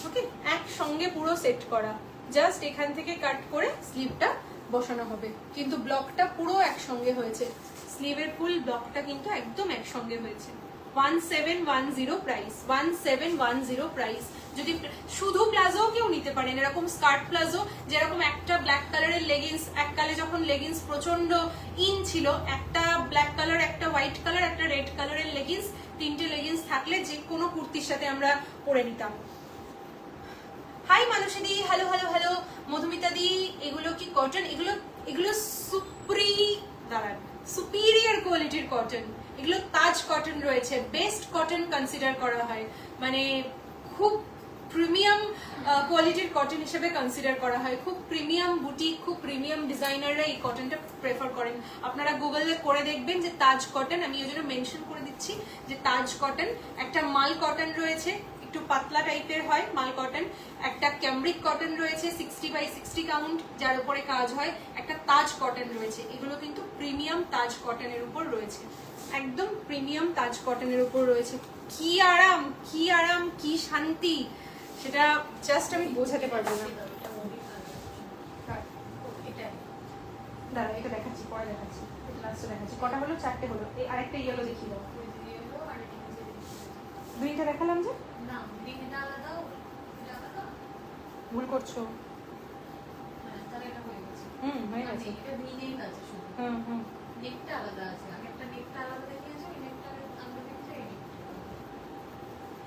ওকে, একসঙ্গে পুরো সেট করা, জাস্ট এখান থেকে কাট করে স্লিভটা বসানো হবে, কিন্তু ব্লকটা পুরো একসঙ্গে হয়েছে। স্লিভের ফুল ব্লকটা কিন্তু একদম একসঙ্গে হয়েছে। 1710 প্রাইস, 1710 প্রাইস। যদি শুধু প্লাজো কেউ নিতে পারেন, এরকম স্কার্ট প্লাজো, যেরকম একটা ব্ল্যাক কালারের লেগিংস, এককালে যখন লেগিংস প্রচন্ড ইন ছিল, একটা ব্ল্যাক কালার, একটা হোয়াইট কালার, একটা রেড কালারের লেগিংস, 3 যে কোনো কুর্তির সাথে আমরা পরে নিতাম। হাই মানসী দি, হ্যালো হ্যালো হ্যালো। মধুমিতা দি, এগুলো কি কটন? এগুলো এগুলো সুপিরিয়র কোয়ালিটির কটন। এগুলো তাজ কটন রয়েছে, বেস্ট কটন কনসিডার করা হয়, মানে খুব প্রিমিয়াম কোয়ালিটির কটন হিসেবে কনসিডার করা হয়। খুব প্রিমিয়াম বুটিক, খুব প্রিমিয়াম ডিজাইনাররা এই কটনটা প্রেফার করেন। আপনারা গুগলে করে দেখবেন যে তাজ কটন, আমি ওই জন্য মেনশন করে দিচ্ছি যে তাজ কটন। একটা মাল কটন রয়েছে, একটু পাতলা টাইপের হয় মাল কটন। একটা ক্যামব্রিক কটন রয়েছে 60x60 কাউন্ট, যার উপরে কাজ হয়। একটা তাজ কটন রয়েছে। এগুলো কিন্তু প্রিমিয়াম তাজ কটনের উপর রয়েছে, একদম প্রিমিয়াম তাজ কটনের উপর রয়েছে। কি আরাম, কি আরাম, কি শান্তি, সেটা জাস্ট আমি বোঝাতে পারবো না। দাঁড়া, এটা দেখাচ্ছি, পরে দেখাচ্ছি, এটা লাস্টে দেখাচ্ছি। কটা হলো? 4টে হলো। এই আরেকটা ইয়েলো দেখিয়ে দাও। গ্রিনটা দেখালাম যে? না, গ্রিনটা আলাদা, এটা আলাদা। ভুল করছো। হ্যাঁ, তাহলে এটা হয়ে গেছে। হয়ে গেছে। এটা গ্রিনেই আছে শুধু। নেকটা আলাদা আছে। আগেরটা নেকটা আলাদা দেখিয়েছো, এই নেকটা আলাদা দেখিয়েছো,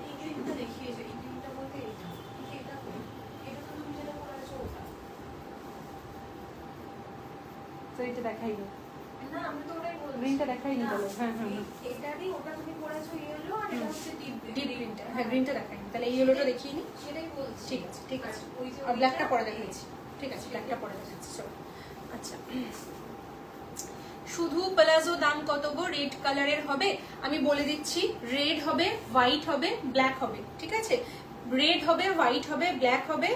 এই গ্রিনটা দেখিয়েছো। এই গ্রিনটা বলতে এইটা। এটা তো তুমি যেটা করেছো ওটা। তো এটা দেখাই দাও। না, আমি তো ওটাই বলছি। গ্রিনটা দেখাই নি বলো। হ্যাঁ। এটারই ওটা তুমি করেছো ইয়েলো, আর এটা হচ্ছে ডিপ গ্রিনটা। হ্যাঁ, গ্রিনটা দেখাই নি। তাহলে এই ইয়েলোটা দেখিয়ে নি। সেটাই বলছি। ঠিক আছে। ওই যে আর ব্ল্যাকটা পরে দেখাচ্ছি। ঠিক আছে, ব্ল্যাকটা পরে দেখাচ্ছি। চলো। আচ্ছা, শুধু প্লাজো দাম কত গো? রেড কালারের হবে, আমি বলে দিচ্ছি। রেড হবে, হোয়াইট হবে, ব্ল্যাক হবে। ঠিক আছে, রেড হবে, হোয়াইট হবে, ব্ল্যাক হবে।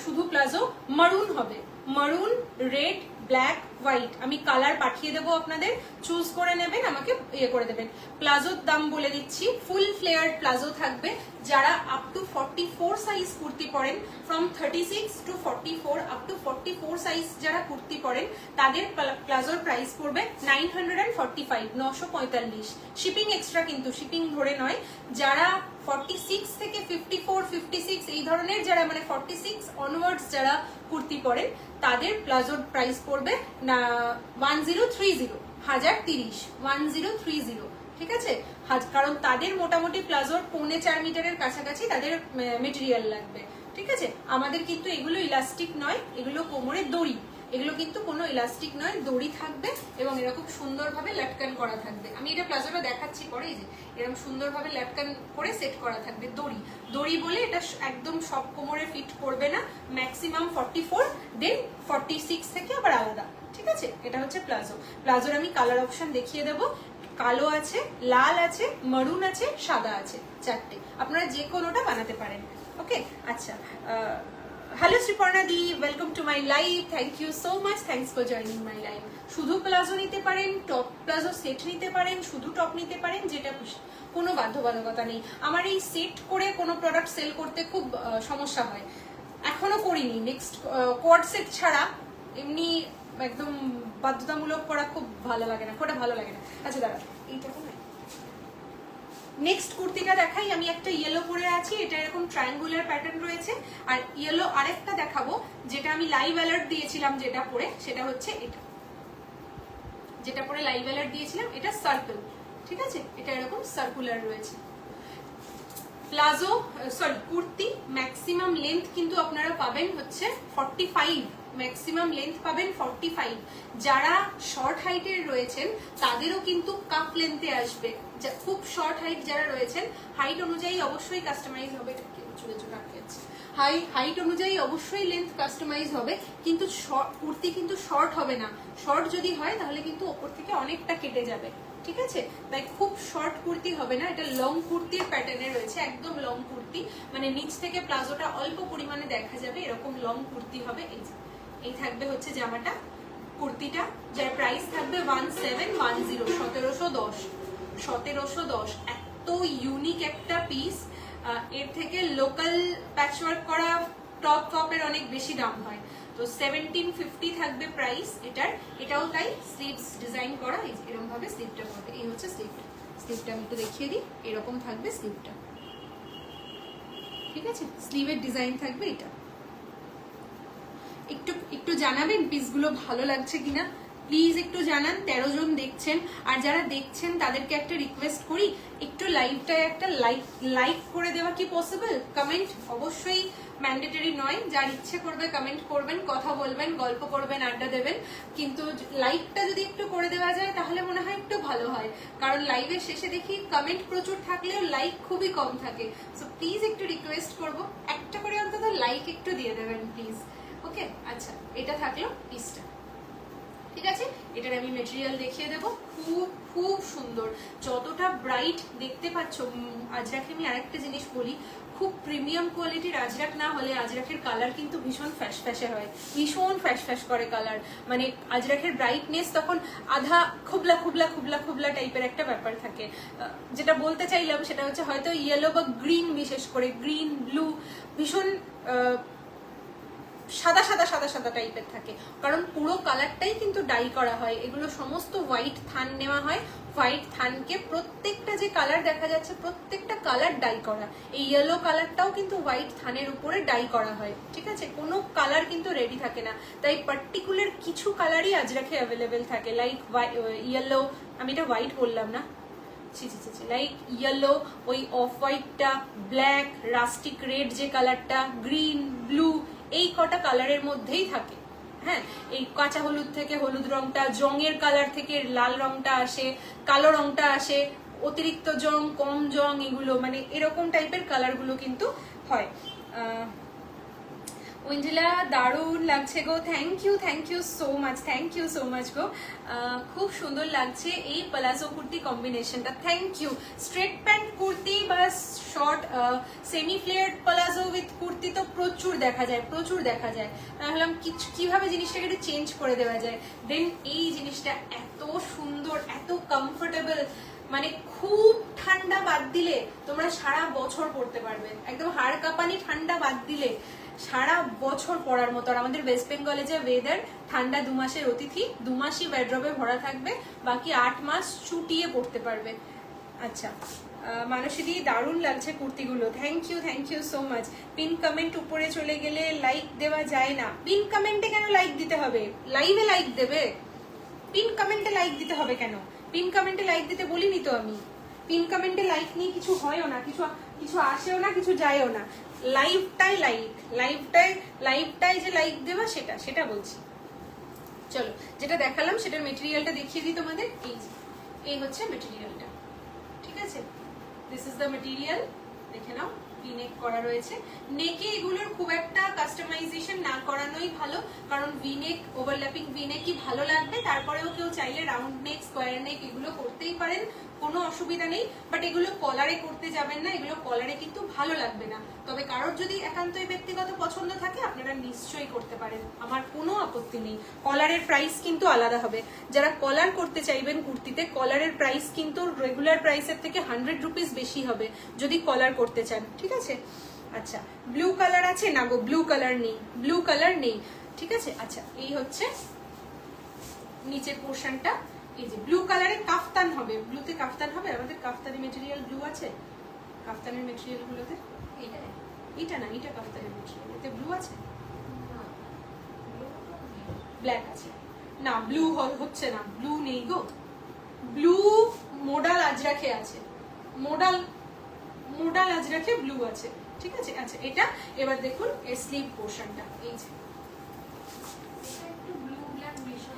শুধু প্লাজো মারুন হবে, মারুন, রেড, ব্ল্যাক, হোয়াইট। আমি কালার পাঠিয়ে দেবো আপনাদের, চুজ করে নেবেন, আমাকে ইয়ে করে দেবেন। প্লাজোর দাম বলে দিচ্ছি, ফুল ফ্লেয়ার প্লাজো থাকবে। যারা আপ টু 44 সাইজ কুর্তি পরেন, from 36 to 44 up to 44 size যারা কুর্তি পরেন, তাদের প্লাজোর প্রাইস পড়বে 945, 945। শিপিং এক্সট্রা, কিন্তু শিপিং ধরে নয়। যারা 46 থেকে 54, 56 এই ধরনের যারা, মানে 46 অনওয়ার্ডস যারা কুর্তি পরেন, তাদের প্লাজোর প্রাইস পড়বে 1030, 1030, 1030। ঠিক আছে, কারণ তাদের মোটামুটি প্লাজোর 3.25 মিটারের কাছাকাছি তাদের মেটেরিয়াল লাগবে। ঠিক আছে, আমাদের কিন্তু এগুলো ইলাস্টিক নয়, এগুলো কোমরের দড়ি। এগুলো কিন্তু কোনো ইলাস্টিক নয়, দড়ি থাকবে এবং এরকম সুন্দরভাবে লাটকান করা থাকবে। আমি এটা প্লাজোটা দেখাচ্ছি পরে, এই যে এরকম সুন্দরভাবে লাটকান করে সেট করা থাকবে। দড়ি দড়ি বলে এটা একদম সব কোমরে ফিট করবে না, ম্যাক্সিমাম 44, দেন 46 থেকে আবার আলাদা। ঠিক আছে, এটা হচ্ছে প্লাজো। প্লাজোর আমি কালার অপশন দেখিয়ে দেবো। কালো আছে, লাল আছে, মারুন আছে, সাদা আছে, 4টে। আপনারা যে কোনোটা বানাতে পারেন। ওকে, আচ্ছা। Hello Shriparna di, welcome to my live. Thank you so much, thanks for joining my live. শুধু প্লাজো নিতে পারেন, টপ প্লাজো সেট নিতে পারেন, শুধু টপ নিতে পারেন, যেটা খুশি, কোনো বাধ্যবাধকতা নেই। আমার এই সেট করে কোনো প্রোডাক্ট সেল করতে খুব সমস্যা হয়, এখনো করিনি। নেক্সট কোয়াড সেট ছাড়া এমনি একদম বাধ্যতামূলক করা খুব ভালো লাগে না, কোটা ভালো লাগে না। আচ্ছা দাঁড়া, এইটা নেক্সট কুর্তিটা দেখাই। আমি একটা ইয়েলো পরে আছি, এটা এরকম ট্রায়াঙ্গুলার প্যাটার্ন রয়েছে। আর ইয়েলো আরেকটা দেখাবো, যেটা আমি লাইভ অ্যালার্ট দিয়েছিলাম, যেটা পরে, সেটা হচ্ছে এটা, যেটা পরে লাইভ অ্যালার্ট দিয়েছিলাম, এটা সার্কেল। ঠিক আছে, এটা এরকম সার্কুলার রয়েছে। Palazzo sorry kurti maximum length কিন্তু আপনারা পাবেন হচ্ছে 45, ম্যাক্সিমাম লেন্থ পাবেন 45। যারা শর্ট হাইটের রয়েছেন তাদেরও কিন্তু কাপ লেন্থে আসবে। খুব শর্ট হাইট যারা রয়েছেন, হাইট অনুযায়ী অবশ্যই কাস্টমাইজ হবে। হাইট অনুযায়ী অবশ্যই লেন্থ কাস্টমাইজ হবে, কিন্তু কুর্তি কিন্তু শর্ট হবে না। শর্ট যদি হয় তাহলে কিন্তু ওপর থেকে অনেকটা কেটে যাবে। ঠিক আছে, তাই খুব শর্ট কুর্তি হবে না। এটা লং কুর্তির প্যাটার্নে রয়েছে, একদম লং কুর্তি, মানে নিচ থেকে প্লাজোটা অল্প পরিমাণে দেখা যাবে, এরকম লং কুর্তি হবে। এই থাকবে হচ্ছে জামাটা, কুর্তিটা, যার প্রাইস থাকবে 1710, 1710। এত ইউনিক একটা পিস, এর থেকে লোকাল প্যাচওয়ার্ক করা টপের অনেক বেশি দাম হয়। তো 1750 থাকবে প্রাইস এটার। এটাও তাই, স্লিভস ডিজাইন করা, এরকম ভাবে স্লিভটা হবে। এই হচ্ছে স্লিভটা। স্লিভটা আমি একটু দেখিয়ে দিই, এরকম থাকবে স্লিভটা। ঠিক আছে, স্লিভের ডিজাইন থাকবে এটা। একটু জানাবেন পিসগুলো ভালো লাগছে কিনা, প্লিজ একটু জানান। 13 জন দেখছেন, আর যারা দেখছেন তাদেরকে একটা রিকোয়েস্ট করি, একটু লাইভটায় একটা লাইক করে দেওয়া কি পসিবল? কমেন্ট অবশ্যই ম্যান্ডেটরি নয়, যার ইচ্ছে করবে কমেন্ট করবেন, কথা বলবেন, গল্প করবেন, আড্ডা দেবেন, কিন্তু লাইকটা যদি একটু করে দেওয়া যায় তাহলে মনে হয় একটু ভালো হয়। কারণ লাইভের শেষে দেখি কমেন্ট প্রচুর থাকলেও লাইক খুবই কম থাকে। সো প্লিজ একটু রিকোয়েস্ট করবো, একটা করে অন্তত লাইক একটু দিয়ে দেবেন প্লিজ। ওকে, আচ্ছা, এটা থাকলো পিসটা। ঠিক আছে, এটার আমি মেটেরিয়াল দেখিয়ে দেবো। খুব খুব সুন্দর, যতটা ব্রাইট দেখতে পাচ্ছ। আজরাকে আমি আরেকটা জিনিস বলি, খুব প্রিমিয়াম কোয়ালিটির আজরাক না হলে আজরাকের কালার কিন্তু ভীষণ ফ্যাশফ্যাশে হয়, ভীষণ ফ্যাশফ্যাশ করে কালার। মানে আজরাকের ব্রাইটনেস তখন আধা খুবলা খুবলা খুবলা খুবলা টাইপের একটা ব্যাপার থাকে। যেটা বলতে চাইলাম সেটা হচ্ছে হয়তো ইয়েলো বা গ্রিন, বিশেষ করে গ্রিন ব্লু ভীষণ সাদা সাদা সাদা সাদা টাইপের থাকে, কারণ পুরো কালারটাই কিন্তু ডাই করা হয়। এগুলো সমস্ত হোয়াইট থান নেওয়া হয়, হোয়াইট থানকে প্রত্যেকটা যে কালার দেখা যাচ্ছে প্রত্যেকটা কালার ডাই করা। এই ইয়েলো কালারটাও কিন্তু হোয়াইট থানের উপরে ডাই করা হয়। ঠিক আছে, কোনো কালার কিন্তু রেডি থাকে না, তাই পার্টিকুলার কিছু কালারই আজরাকে অ্যাভেলেবেল থাকে, লাইক ইয়েলো, আমি এটা হোয়াইট বললাম না, লাইক ইয়েলো, ওই অফ হোয়াইটটা, ব্ল্যাক, রাস্টিক রেড যে কালারটা, গ্রিন, ব্লু, এই কটা কালারের মধ্যেই থাকে। হ্যাঁ, এই কাঁচা হলুদ থেকে হলুদ রংটা, জংয়ের কালার থেকে লাল রংটা আসে, কালো রংটা আসে, অতিরিক্ত জং, কম জং, এগুলো মানে এরকম টাইপের কালারগুলো কিন্তু হয়। উঞ্জিলা দারুণ লাগছে গো, থ্যাংক ইউ সো মাচ গো, খুব সুন্দর লাগছে এই প্লাজো কুর্তি কম্বিনেশনটা, thank you. Straight pant kurti বা short semi flared palazzo with kurti তো প্রচুর দেখা যায়, প্রচুর দেখা যায়। ভাবলাম কিভাবে জিনিসটাকে একটু চেঞ্জ করে দেওয়া যায়। দেন এই জিনিসটা এত সুন্দর, এত কমফোর্টেবল, মানে খুব ঠান্ডা বাদ দিলে তোমরা সারা বছর পরতে পারবে, একদম হাড় কাঁপানি ঠান্ডা বাদ দিলে সারা বছর পরার মতো। আর আমাদের ওয়েস্ট বেঙ্গলে যে ওয়েদার, ঠান্ডা 2 মাসের অতিথি, 2 মাসই ওয়ার্ড্রবে ভরা থাকবে, বাকি 8 মাস চুটিয়ে পড়তে পারবে। আচ্ছা, মানসীদি দারুণ লাগছে কুর্তিগুলো, thank you so much. Pin comment উপরে চলে গেলে লাইক দেওয়া যায় না, পিন কমেন্টে কেন লাইক দিতে হবে? লাইভে লাইক দেবে, পিন কমেন্টে লাইক দিতে হবে কেন? পিন কমেন্টে লাইক দিতে বলিনি তো আমি। পিন কমেন্টে লাইক নিয়ে কিছু হয়ও না, কিছু আসেও না, কিছু যায়ও না। লাইভটাই যে লাইক দেওয়া সেটা বলছি। চলো, যেটা দেখালাম সেটার মেটেরিয়ালটা দেখিয়ে দিই তোমাদের। এই হচ্ছে মেটেরিয়ালটা, ঠিক আছে, দিস ইজ দ্য মেটেরিয়াল, দেখে নাও। নেক করা রয়েছে, নেকে এগুলোর খুব একটা কাস্টমাইজেশন না করানোই ভালো, কারণ ভিনেক, ওভারল্যাপিং ভিনেকই ভালো লাগবে। তারপরেও কেউ চাইলে রাউন্ড নেক, স্কোয়ার নেক এগুলো করতেই পারেন, কোনো অসুবিধা নেই। বাট এগুলো কলারে করতে যাবেন না, এগুলো কলারে কিন্তু ভালো লাগবে না। তবে কারোর যদি একান্তই ব্যক্তিগত পছন্দ থাকে আপনারা নিশ্চয়ই করতে পারেন, আমার কোনো আপত্তি নেই। কলারের প্রাইস কিন্তু আলাদা হবে। যারা কলার করতে চাইবেন কুর্তিতে, কলারের প্রাইস কিন্তু রেগুলার প্রাইসের থেকে 100 রুপিস বেশি হবে যদি কলার করতে চান, ঠিক আছে। আচ্ছা, ব্লু কালার আছে না গো? ব্লু কালার নেই, ঠিক আছে। আচ্ছা, এই হচ্ছে নিচের পোর্শনটা, এই যে ব্লু কালারে কাফতান হবে, ব্লুতে কাফতান হবে। আমাদের কাফতানি মেটেরিয়াল ব্লু আছে, কাফতানের মেটেরিয়াল গুলোতে এটা না, এটা কাফতানের মেটেরিয়াল, এতে ব্লু আছে, ব্ল্যাক আছে না, ব্লু হচ্ছে না, ব্লু নেই গো। ব্লু মোডাল আজরাকে আছে, মোডাল আজরাকে ব্লু আছে, ঠিক আছে। আচ্ছা, এটা এবার দেখুন এর স্লিভ পোর্শনটা, এই যে,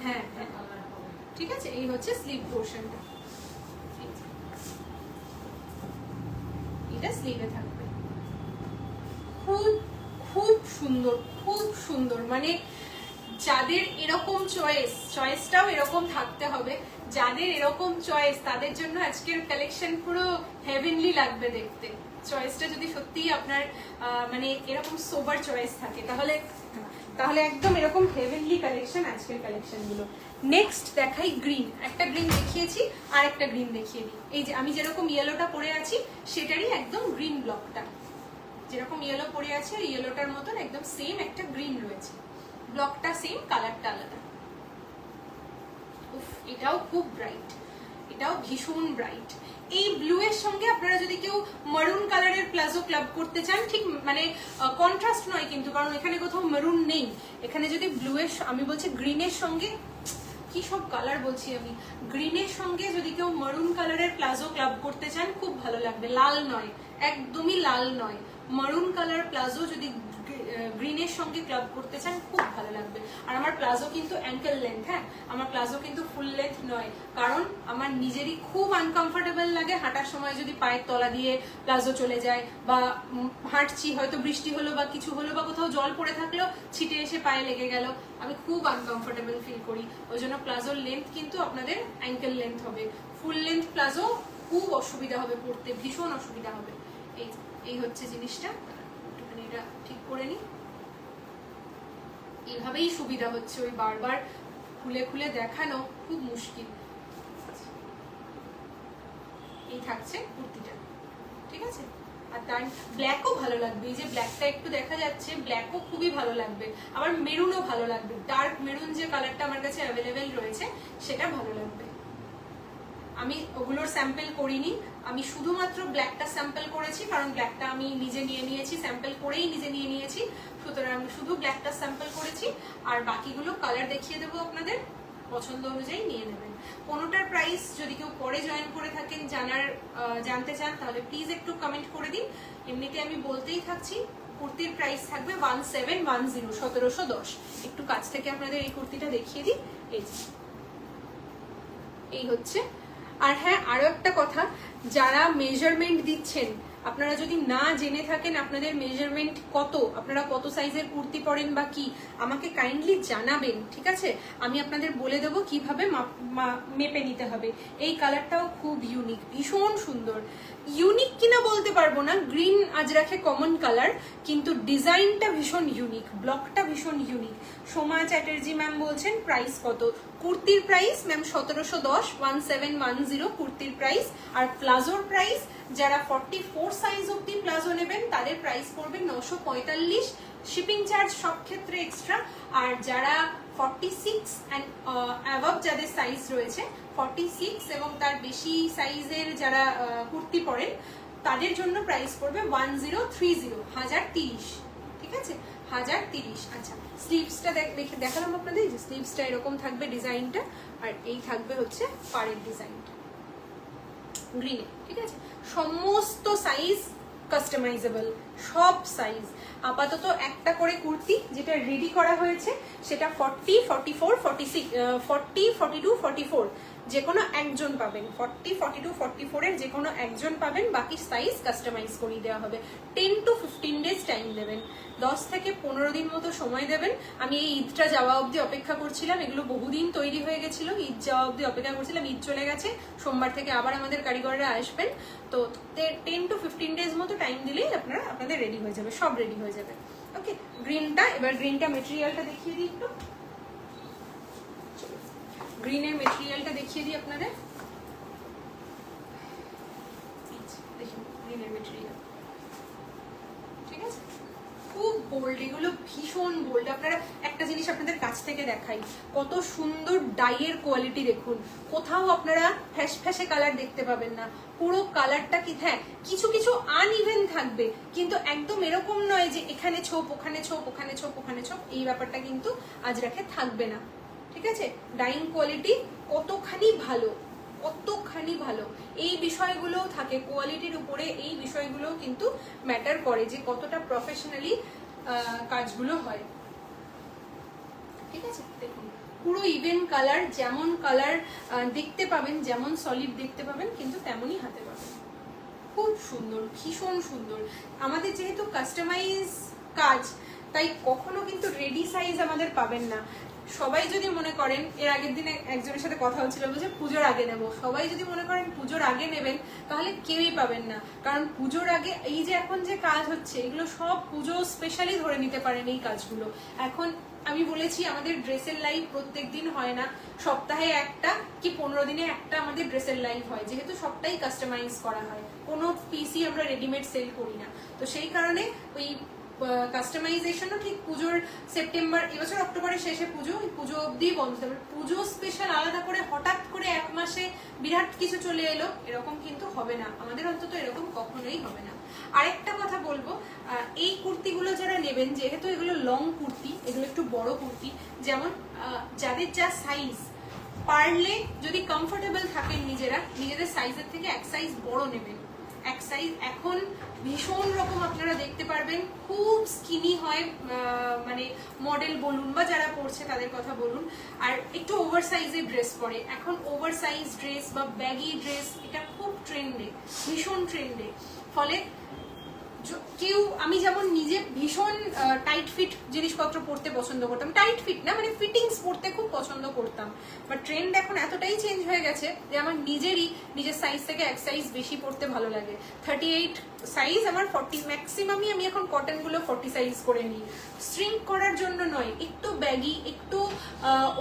হ্যাঁ, ঠিক আছে, এই হচ্ছে স্লিভ পোর্শনটা, এটা স্লিভে থাকবে। খুব খুব সুন্দর, খুব সুন্দর, মানে যাদের এরকম চয়েসটাও এরকম থাকতে হবে। যাদের এরকম চয়েস তাদের জন্য আজকের কালেকশন পুরো হেভেনলি লাগবে দেখতে। চয়েসটা যদি সত্যিই আপনার মানে এরকম সোবার চয়েস থাকে তাহলে একদম এরকম হেভেনলি কালেকশন আজকের কালেকশন গুলো। নেক্সট দেখাই গ্রিন, একটা গ্রিন দেখিয়েছি আর একটা গ্রিন দেখিয়ে দিই। এই যে আমি যেরকম ইয়েলোটা পরে আছি সেটারই একদম গ্রিন ব্লকটা, যেরকম ইয়েলো পরে আছে ইয়েলোটার মতন একদম সেম একটা গ্রিন রয়েছে, ব্লকটা সেম, কালারটা আলাদা। উফ, এটাও খুব ব্রাইট, এটাও ভীষণ ব্রাইট। এই ব্লু এর সঙ্গে আপনারা যদি কেউ মারুন কালারের প্লাজো ক্লাব করতে চান, ঠিক মানে কন্ট্রাস্ট নয় কিন্তু, কারণ এখানে কোথাও মারুন নেই, এখানে যদি ব্লু এর, আমি বলছি গ্রিনের সঙ্গে কি সব কালার বলছি আমি, গ্রিনের সঙ্গে যদি কেউ মারুন কালারের প্লাজো ক্লাব করতে চান খুব ভালো লাগবে, লাল নয়, একদমই লাল নয়, মারুন কালার প্লাজো যদি গ্রিনের সঙ্গে ক্লাব করতে চান খুব ভালো লাগবে। আর আমার প্লাজো কিন্তু অ্যাঙ্কেল লেন্থ, হ্যাঁ আমার প্লাজো কিন্তু ফুল লেন্থ নয়, কারণ আমার নিজেরই খুব আনকমফোর্টেবল লাগে হাঁটার সময় যদি পায়ের তলা দিয়ে প্লাজো চলে যায়, বা হাঁটছি হয়তো বৃষ্টি হলো বা কিছু হলো বা কোথাও জল পড়ে থাকলো ছিটে এসে পায়ে লেগে গেল, আমি খুব আনকমফোর্টেবল ফিল করি। ওই জন্য প্লাজোর লেন্থ কিন্তু আপনাদের অ্যাঙ্কেল লেন্থ হবে, ফুল লেন্থ প্লাজো খুব অসুবিধা হবে পড়তে, ভীষণ অসুবিধা হবে। এই হচ্ছে জিনিসটা, একটুখানি এটা ঠিক করে নিই, এইভাবেই সুবিধা হচ্ছে, ওই বারবার খুলে খুলে দেখানো খুব মুশকিল। এই থাকছে কুর্তিটা, ঠিক আছে। আর তার ব্ল্যাকও ভালো লাগবে, এই যে ব্ল্যাকটা একটু দেখা যাচ্ছে, ব্ল্যাকও খুবই ভালো লাগবে, আবার মেরুনও ভালো লাগবে, ডার্ক মেরুন যে কালারটা আমার কাছে অ্যাভেলেবেল রয়েছে সেটা ভালো লাগবে। আমি ওগুলোর স্যাম্পল করিনি, আমি শুধুমাত্র ব্ল্যাকটা স্যাম্পল করেছি, কারণ ব্ল্যাকটা আমি নিজে নিয়ে নিয়েছি, স্যাম্পল করেই নিজে নিয়ে নিয়েছি, সুতরাং আমি শুধু ব্ল্যাকটা স্যাম্পল করেছি। আর বাকিগুলো কালার দেখিয়ে দেবো, আপনাদের পছন্দ অনুযায়ী নিয়ে নেবেন। কোনোটার প্রাইস যদি কেউ পরে জয়েন করে থাকেন জানতে চান তাহলে প্লিজ একটু কমেন্ট করে দিন। এমনিতে আমি বলতেই থাকছি, কুর্তির প্রাইস থাকবে 1710, 1710। একটু কাছ থেকে আপনাদের এই কুর্তিটা দেখিয়ে দিই, এই হচ্ছে। আর হ্যাঁ, আরো একটা কথা, যারা মেজারমেন্ট দিচ্ছেন, আপনারা যদি না জেনে থাকেন আপনাদের মেজারমেন্ট কত, আপনারা কত সাইজের কুর্তি পরেন বা কি, আমাকে কাইন্ডলি জানাবেন, ঠিক আছে। আমি আপনাদের বলে দেবো কিভাবে মেপে নিতে হবে। এই কালারটাও খুব ইউনিক, ভীষণ সুন্দর। ইউনিক কিনা বলতে পারবো না, গ্রিন আজরাখে কমন কালার, কিন্তু ডিজাইনটা ভীষণ ইউনিক, ব্লকটা ভীষণ ইউনিক। সোমা চ্যাটার্জি ম্যাম বলছেন প্রাইস কত, কুর্তির প্রাইস ম্যাম 1710, 1710 কুর্তির প্রাইস। আর প্লাজোর প্রাইস, যারা 44 সাইজ অব্দি প্লাজো নেবেন তাদের প্রাইস পড়বে 945, শিপিং চার্জ সব ক্ষেত্রে এক্সট্রা। আর যারা 46 অ্যান্ড অ্যাবভ যাদের সাইজ রয়েছে, 46 এবং তার বেশি সাইজের যারা কুর্তি পরেন তাদের জন্য প্রাইস পড়বে 1030, 1030, ঠিক আছে, 1030। আচ্ছা, স্লিভসটা দেখালাম আপনাদের, যে স্লিভসটা এরকম থাকবে ডিজাইনটা, আর এই থাকবে হচ্ছে পাড়ের ডিজাইনটা গ্রিনে, ঠিক আছে। সমস্ত সাইজ কাস্টমাইজেবল, সব সাইজ। আপাতত একটা করে কুর্তি যেটা রেডি করা হয়েছে সেটা 40, 44, 46, 40, 42, 44 যে কোনো একজন পাবেন, 40, 42, 44 এর যে কোনো একজন পাবেন, বাকি সাইজ কাস্টমাইজ করিয়ে দেওয়া হবে। 10 to 15 ডেজ টাইম দেবেন, 10 থেকে 15 দিন মতো সময় দেবেন। আমি এই ঈদটা যাওয়া অবধি অপেক্ষা করছিলাম, এগুলো বহুদিন তৈরি হয়ে গেছিল, ঈদ যাওয়া অবধি অপেক্ষা করছিলাম, ঈদ চলে গেছে, সোমবার থেকে আবার আমাদের কারিগররা আসবেন, তো 10 to 15 ডেজ মতো টাইম দিলেই আপনাদের রেডি হয়ে যাবে, সব রেডি হয়ে যাবে। ওকে, গ্রিনটা, এবার গ্রিনটা মেটেরিয়ালটা দেখিয়ে দিই একটু, গ্রিনের মেটেরিয়ালটা দেখিয়ে দিই আপনাদের, দেখুন গ্রিনের মেটেরিয়াল, ঠিক আছে, খুব বোল্ড, এগুলো ভীষণ বোল্ড। আপনারা একটা জিনিস আপনাদের কাছ থেকে দেখাই, কত সুন্দর ডাইয়ের কোয়ালিটি দেখুন, কোথাও আপনারা ফ্যাস ফ্যাসে কালার দেখতে পাবেন না, পুরো কালারটা কি, হ্যাঁ কিছু কিছু আনইভেন থাকবে, কিন্তু একদম এরকম নয় যে এখানে ছোপ ওখানে ছোপ, ওখানে ছোপ ওখানে ছোপ, এই ব্যাপারটা কিন্তু আজরাখে থাকবে না, ঠিক আছে। ডাইং কোয়ালিটি কতখানি ভালো, কতখানি ভালো, এই বিষয়গুলোও থাকে, কোয়ালিটির উপরে এই বিষয়গুলোও কিন্তু ম্যাটার করে, যে কতটা প্রফেশনালি কাজগুলো হয়, ঠিক আছে। দেখুন পুরো ইভেন কালার, যেমন কালার দেখতে পাবেন, যেমন সলিড দেখতে পাবেন, কিন্তু তেমনই হাতে পাবেন, খুব সুন্দর, ভীষণ সুন্দর। আমাদের যেহেতু কাস্টমাইজ কাজ, তাই কখনো কিন্তু রেডি সাইজ আমাদের পাবেন না। সবাই যদি মনে করেন, এর আগের দিনে একজনের সাথে কথা হচ্ছিল, বলছে পুজোর আগে নেব, সবাই যদি মনে করেন পুজোর আগে নেবেন তাহলে কেউই পাবেন না, কারণ পুজোর আগে এই যে এখন যে কাজ হচ্ছে এগুলো সব পুজো স্পেশালি ধরে নিতে পারেন এই কাজগুলো। এখন আমি বলেছি আমাদের ড্রেসের লাইভ প্রত্যেক দিন হয় না, সপ্তাহে একটা কি 15 দিনে একটা আমাদের ড্রেসের লাইভ হয়, যেহেতু সবটাই কাস্টমাইজ করা হয়, কোনো পিসি আমরা রেডিমেড সেল করি না, তো সেই কারণে ওই কাস্টমাইজেশনও ঠিক পুজোর সেপ্টেম্বর, এবছর অক্টোবরের শেষে পুজো, পুজো অবধি বন্ধ থাকবে। পুজো স্পেশাল আলাদা করে হঠাৎ করে এক মাসে বিরাট কিছু চলে এলো, এরকম কিন্তু হবে না, আমাদের অন্তত এরকম কখনোই হবে না। আরেকটা কথা বলবো, এই কুর্তিগুলো যারা নেবেন, যেহেতু এগুলো লং কুর্তি, এগুলো একটু বড় কুর্তি, যেমন যাদের যা সাইজ, পারলে যদি কমফোর্টেবল থাকেন নিজেরা, নিজেদের সাইজের থেকে এক সাইজ বড় নেবেন। এক সাইজ এখন ভীষণ রকম আপনারা দেখতে পারবেন, খুব স্কিনি হয়, মানে মডেল বলুন বা যারা পড়ছে তাদের কথা বলুন, আর একটু ওভার সাইজের ড্রেস পরে। এখন ওভার সাইজ ড্রেস বা ব্যাগি ড্রেস এটা খুব ট্রেন্ডে, ভীষণ ট্রেন্ডে। ফলে কেউ, আমি যেমন নিজে ভীষণ টাইট ফিট জিনিসপত্র পরতে পছন্দ করতাম, টাইট ফিট না মানে ফিটিংস পরতে খুব পছন্দ করতাম, বাট ট্রেন্ড এখন এতটাই চেঞ্জ হয়ে গেছে যে আমার নিজের সাইজ থেকে এক সাইজ বেশি পরতে ভালো লাগে। 38 সাইজ আমার 40 ম্যাক্সিমামই আমি এখন কটনগুলো 40 সাইজ করে নিই, স্ট্রিঙ্ক করার জন্য নয়, একটু ব্যাগি একটু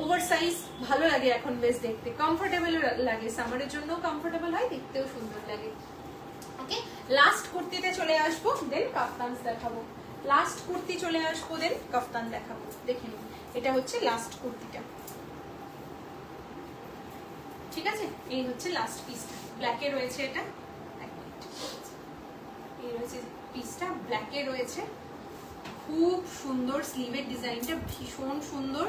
ওভার সাইজ ভালো লাগে এখন, বেশ দেখতে কমফোর্টেবল লাগে, সামারের জন্য কমফোর্টেবল হয়, দেখতেও সুন্দর লাগে। ওকে, লাস্ট কুর্তিতে চলে আসবো, দেন কাফতান দেখাবো। লাস্ট কুর্তি চলে আসবো, দেন কাফতান দেখাবো। দেখে নিন, এটা হচ্ছে লাস্ট কুর্তিটা, ঠিক আছে? এই হচ্ছে লাস্ট পিসটা, ব্ল্যাকে রয়েছে এটা, এই রয়েছে পিসটা, ব্ল্যাকে রয়েছে, খুব সুন্দর, স্লিভের ডিজাইনটা ভীষণ সুন্দর।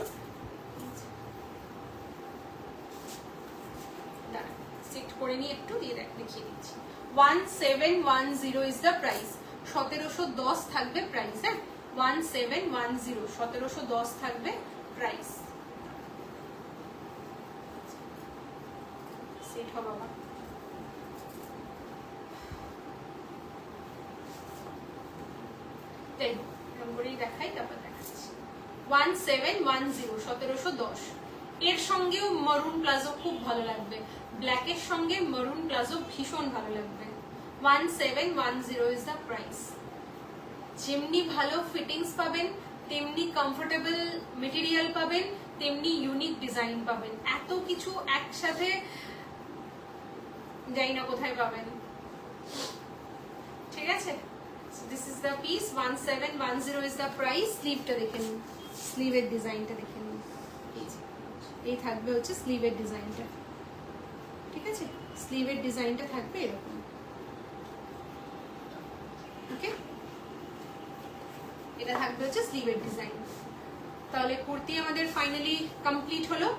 সেট করে নিয়ে একটু দিয়ে দেখিয়ে দিচ্ছি। 1710 ইজ দ্য প্রাইস, 1710 থাকবে প্রাইস। হ্যাঁ, 1710, 1710 থাকবে প্রাইস। সেট হবে বাবা, এরকম করেই দেখাই, তারপর দেখাচ্ছি। 1710, 1710। এর সঙ্গেও মারুন প্লাজো খুব ভালো লাগবে, ব্ল্যাকের সঙ্গে মারুন প্লাজো ভীষণ ভালো লাগবে। 1710 ইজ দ্য প্রাইস। যেমনি ভালো ফিটিংস পাবেন, তেমনি কমফোর্টেবল মেটেরিয়াল পাবেন, তেমনি ইউনিক ডিজাইন পাবেন। এত কিছু একসাথে যাই না কোথায় পাবেন, ঠিক আছে? This is the piece, 1710 is the price. স্লিভটা দেখে নিন, স্লিভের ডিজাইনটা দেখে নিন, এই থাকবে হচ্ছে স্লিভের ডিজাইনটা, ঠিক আছে? স্লিভের ডিজাইনটা থাকবে এরকম, ওকে? এটা থাকবে হচ্ছে স্লিভের ডিজাইন। তাহলে কুর্তি আমাদের ফাইনালি কমপ্লিট হলো।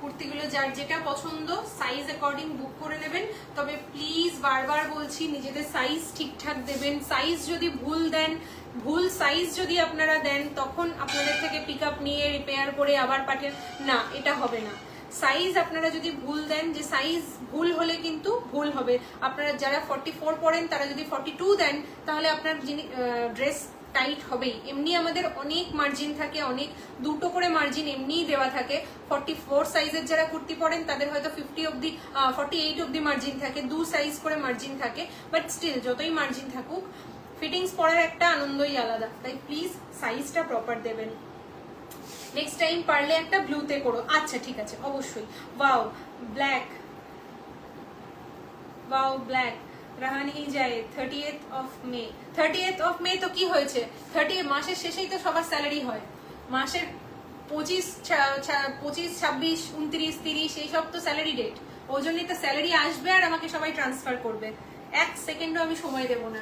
কুর্তিগুলো যার যেটা পছন্দ সাইজ অ্যাকর্ডিং বুক করে নেবেন, তবে প্লিজ বারবার বলছি নিজেদের সাইজ ঠিকঠাক দেবেন। সাইজ যদি ভুল দেন, ভুল সাইজ যদি আপনারা দেন, তখন আপনাদের থেকে পিক আপ নিয়ে রিপেয়ার করে আবার পাঠান, না, এটা হবে না। সাইজ আপনারা যদি ভুল দেন, যে সাইজ ভুল হলে কিন্তু ভুল হবে। আপনারা যারা 44 পরেন তারা যদি 42 দেন, তাহলে আপনার ড্রেস টাইট হবেই। এমনি আমাদের অনেক মার্জিন থাকে, অনেক দুটো করে মার্জিন এমনিই দেওয়া থাকে। 44 সাইজের যারা কুর্তি পরেন তাদের হয়তো 50 অব্দি 48 অব্দি মার্জিন থাকে, 2 সাইজ করে মার্জিন থাকে, বাট স্টিল যতই মার্জিন থাকুক ফিটিংস পরার একটা আনন্দই আলাদা। তাই প্লিজ সাইজটা প্রপার দেবেন। নেক্সট টাইম পারলে একটা ব্লুতে করো। আচ্ছা ঠিক আছে, অবশ্যই। ওয়াও ব্ল্যাক, ওয়াও ব্ল্যাক রাহা নেই যায়। 30th of May, 30th of May তো কি হয়েছে? 30 মাসের শেষেই তো সবার স্যালারি হয়। মাসের 25, 26, 29, 30 এই সব তো স্যালারি ডেট। ওই জন্যই তো স্যালারি আসবে আর আমাকে সবাই ট্রান্সফার করবে। এক সেকেন্ডও আমি সময় দেবো না।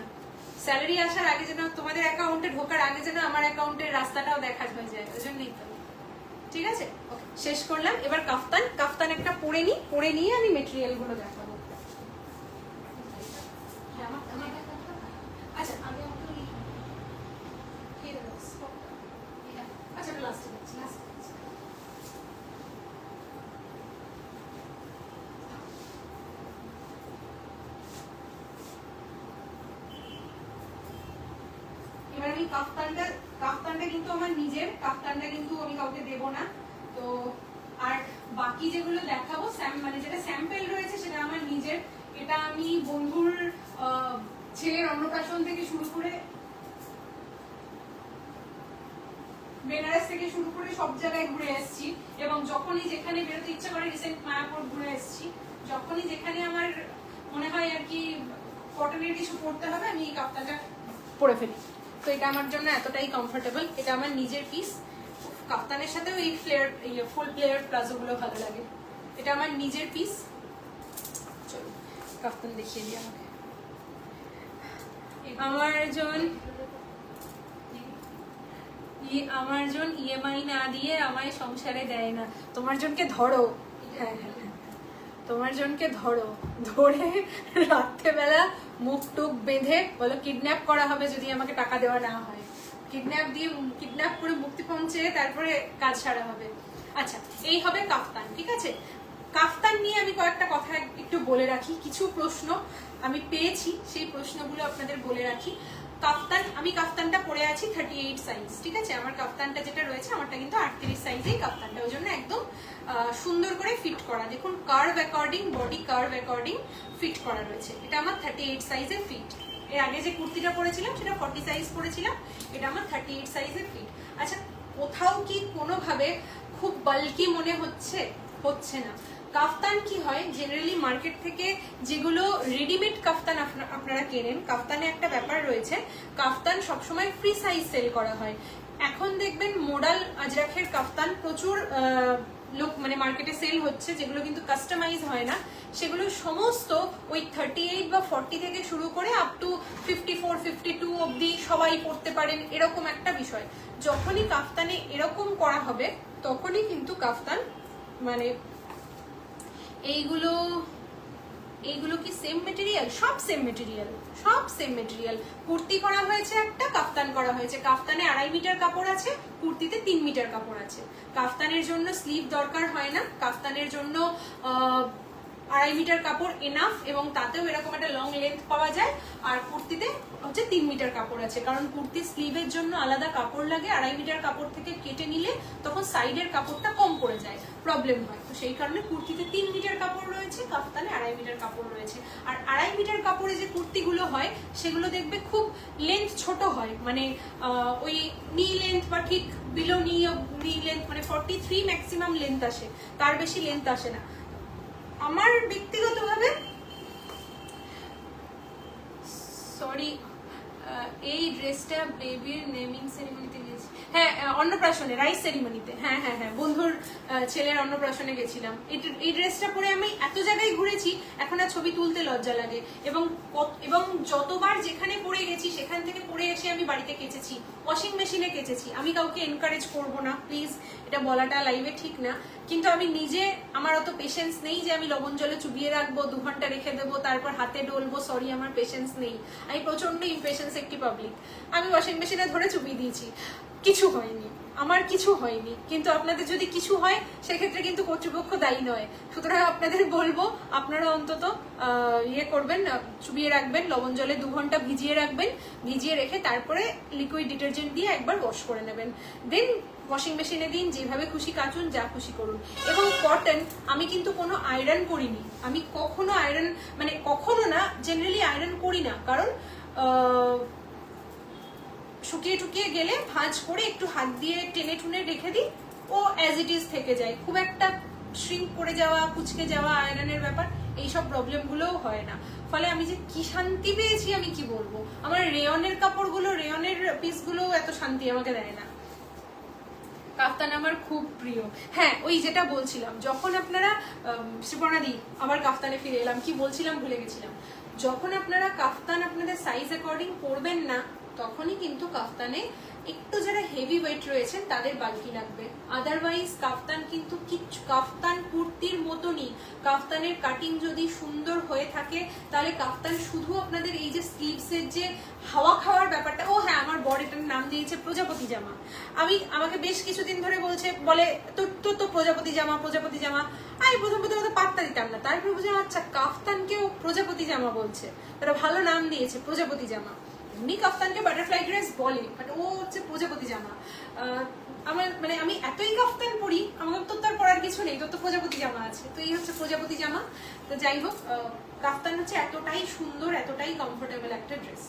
স্যালারি আসার আগে যেন, তোমাদের অ্যাকাউন্টে ঢোকার আগে যেন আমার অ্যাকাউন্টের রাস্তাটাও দেখা হয়ে যায়, ওই জন্যই তো। ঠিক আছে, শেষ করলাম। এবার কাফতান, কাফতান একটা পরে নিই, পরে নিয়ে আমি মেটেরিয়াল গুলো দেখাবো। আচ্ছা আমি আচ্ছা লাস্টে যাচ্ছি, লাস্টে যাচ্ছি। এবার আমি কাফতানটা কিন্তু আমার নিজের, কাফতানটা কিন্তু আমি কাউকে দেবো না। তো আর বাকি যেগুলো দেখাবো মানে যেটা স্যাম্পল রয়েছে সেটা আমার নিজের। এটা আমি বন্ধুর ছেলের অন্নপ্রাশন থেকে শুরু করে, বেনারস থেকে শুরু করে সব জায়গায় ঘুরে এসেছি, এবং যখনই যেখানে বেরোতে ইচ্ছা করে, রিসেন্ট মায়াপুর ঘুরে এসেছি, যখনই যেখানে আমার মনে হয় আর কি কটনের কিছু পরতে হবে, আমি এই কাফতানটা পরে ফেলি। তো এটা আমার জন্য এতটাই কমফোর্টেবল। এটা আমার নিজের পিস। কাফতানের সাথেও এই ফুল প্লেয়ার প্লাজো গুলো ভালো লাগে। এটা আমার নিজের পিস। চলো কাফতান দেখিয়ে দিই আমাকে। আমার জন ইএমআই না দিয়ে আমায় সংসারে দেয় না। তোমার জনকে ধরো, হ্যাঁ হ্যাঁ হ্যাঁ। তোমার জনকে ধরো, ধরে রাত্রেবেলা মুখ টুক বেঁধে বলো কিডন্যাপ করা হবে যদি আমাকে টাকা দেওয়া না হয়, কিডন্যাপ করে মুক্তি পৌঁছে তারপরে কাজ সারা হবে। আচ্ছা, এই হবে কাফতান, ঠিক আছে? কাফতান নিয়ে আমি কয়েকটা কথা একটু বলে রাখি, কিছু প্রশ্ন আমি পেয়েছি, সেই প্রশ্নগুলো আপনাদের বলে রাখি। কাফতান, আমি কাফতানটা পরে আছি 38 সাইজ, ঠিক আছে? আমার কাফতানটা যেটা রয়েছে আমারটা কিন্তু 38 সাইজেই কাফতানটা, ওই জন্য একদম সুন্দর করে ফিট করা। দেখুন curve according, body curve according fit করা রয়েছে। এটা আমার 38 সাইজের ফিট। এর আগে যে কুর্তিটা পরেছিলাম সেটা 40 সাইজ পরেছিলাম, এটা আমার 38 সাইজের ফিট। আচ্ছা, কোথাও কি কোনোভাবে খুব বাল্কি মনে হচ্ছে না। কাফতান কি হয়, জেনারেলি মার্কেট থেকে যেগুলো রেডিমেড কাফতান আপনারা কেনেন, কাফতানে একটা ব্যাপার রয়েছে, কাফতান সবসময় ফ্রি সাইজ সেল করা হয়। এখন দেখবেন মোডাল আজরাখের কাফতান প্রচুর লোক মানে মার্কেটে সেল হচ্ছে, যেগুলো কিন্তু কাস্টমাইজ হয় না, সেগুলো সমস্ত ওই 38 বা 40 থেকে শুরু করে আপ টু 54, 52 অব্দি সবাই পড়তে পারেন, এরকম একটা বিষয়। যখনই কাফতানে এরকম করা হবে তখনই কিন্তু কাফতান মানে এইগুলো কি সেম মেটেরিয়াল? সব সেম মেটেরিয়াল, সব সেম মেটেরিয়াল। কুর্তি করা হয়েছে একটা, কাফতান করা হয়েছে। কাফতানে 2.5 মিটার কাপড় আছে, কুর্তিতে 3 মিটার কাপড় আছে। কাফতানের জন্য স্লিভ দরকার হয় না, কাফতানের জন্য 2.5 মিটার কাপড় এনাফ, এবং তাতেও এরকম একটা লং লেন্থ পাওয়া যায়। আর কুর্তিতে হচ্ছে 3 মিটার কাপড় আছে, কারণ কুর্তির স্লিভের জন্য আলাদা কাপড় লাগে। 2.5 মিটার কাপড় থেকে কেটে নিলে তখন সাইডের কাপড়টা কম পড়ে যায়, প্রবলেম হয়। তো সেই কারণে কুর্তিতে 3 মিটার কাপড় রয়েছে, কাফতানে 2.5 মিটার কাপড় রয়েছে। আর 2.5 মিটার কাপড়ে যে কুর্তিগুলো হয় সেগুলো দেখবে খুব লেন্থ ছোট হয়, মানে ওই নি লেন্থ বা ঠিক বিলো নি লেন্থ, মানে 43 ম্যাক্সিমাম লেন্থ আসে, তার বেশি লেন্থ আসে না। আমার ব্যক্তিগতভাবে সরি, এই ড্রেসটা বেবির নেমিং সেরিমনিতে গেছি, হ্যাঁ অন্নপ্রাশনে, রাইস সেরিমনিতে, হ্যাঁ হ্যাঁ হ্যাঁ, বন্ধুর ছেলের অন্নপ্রাশনে গেছিলাম। এই ড্রেসটা পরে আমি এত জায়গায় ঘুরেছি, এখন আর ছবি তুলতে লজ্জা লাগে। এবং যতবার যেখানে পরে গেছি সেখান থেকে পরে এসে আমি বাড়িতে কেচেছি, ওয়াশিং মেশিনে কেচেছি। আমি কাউকে এনকারেজ করব না, প্লিজ, এটা বলাটা লাইভে ঠিক না, কিন্তু আমি নিজে, আমার অত পেশেন্স নেই যে আমি লবণ জলে চুবিয়ে রাখবো, 2 ঘন্টা রেখে দেবো, তারপর হাতে ডলবো, সরি আমার পেশেন্স নেই। আমি প্রচন্ড ইম্পেশেন্স একটি পাবলিক। আমি ওয়াশিং মেশিনে ধরে চুবিয়ে দিয়েছি, কিছু হয়নি, আমার কিছু হয়নি। কিন্তু আপনাদের যদি কিছু হয় সেক্ষেত্রে কিন্তু কর্তৃপক্ষ দায়ী নয়। সুতরাং আপনাদের বলবো আপনারা অন্তত ইয়ে করবেন, চুবিয়ে রাখবেন, লবণ জলে 2 ঘন্টা ভিজিয়ে রাখবেন, ভিজিয়ে রেখে তারপরে লিকুইড ডিটারজেন্ট দিয়ে একবার ওয়াশ করে নেবেন, দেন ওয়াশিং মেশিনে দিন, যেভাবে খুশি কাচুন, যা খুশি করুন। এবং কটন আমি কিন্তু কোনো আয়রন করিনি, আমি কখনো আয়রন, মানে কখনো না, জেনারেলি আয়রন করি না, কারণ শুকিয়ে টুকিয়ে গেলে ভাঁজ করে একটু হাত দিয়ে টেনে টুনে রেখে দিই, ও অ্যাজ ইট ইজ থেকে যায়। খুব একটা শ্রিঙ্ক করে যাওয়া, কুচকে যাওয়া, আয়রনের ব্যাপার, এইসব প্রবলেমগুলোও হয় না। ফলে আমি যে কি শান্তি পেয়েছি আমি কি বলবো। আমার রেয়নের কাপড়গুলো, রেয়নের পিসগুলো এত শান্তি আমাকে দেয় না। কাফতান আমার খুব প্রিয়। হ্যাঁ, ওই যেটা বলছিলাম, যখন আপনারা শ্রীপর্ণাদি, আবার কাফতানে ফিরে এলাম, কি বলছিলাম ভুলে গেছিলাম। যখন আপনারা কাফতান আপনাদের সাইজ অ্যাকর্ডিং পরবেন না, তখনই কিন্তু কাফতানে একটু যারা হেভি ওয়েট রয়েছেন তাদের বাল্কি লাগবে। আদারওয়াইজ কাফতান কিন্তু কিচ্ছু, কাফতান কুর্তির মতনই। কাফতানের কাটিং যদি সুন্দর হয়ে থাকে তাহলে কাফতান শুধু আপনাদের এই যে স্লিভসের যে হাওয়া খাওয়ার ব্যাপারটা, ও হ্যাঁ, আমার বর এটার নাম দিয়েছে প্রজাপতি জামা। আমাকে বেশ কিছুদিন ধরে বলে তোর তো প্রজাপতি জামা, প্রজাপতি জামা। আমি প্রথম পাত্তা দিতাম না, তারপর বুঝলাম আচ্ছা কাফতানকেও প্রজাপতি জামা বলছে, তারা ভালো নাম দিয়েছে প্রজাপতি জামা। এমনি কাফতানকে বাটারফ্লাই ড্রেস বলে, বাট ও হচ্ছে প্রজাপতি জামা। আমার মানে আমি এতই কাফতান পরি, আমার তো তার পরার কিছু নেই, তোর তো প্রজাপতি জামা আছে, তো এই হচ্ছে প্রজাপতি জামা। তো যাই হোক, কাফতান হচ্ছে এতটাই সুন্দর, এতটাই কমফোর্টেবল একটা ড্রেস,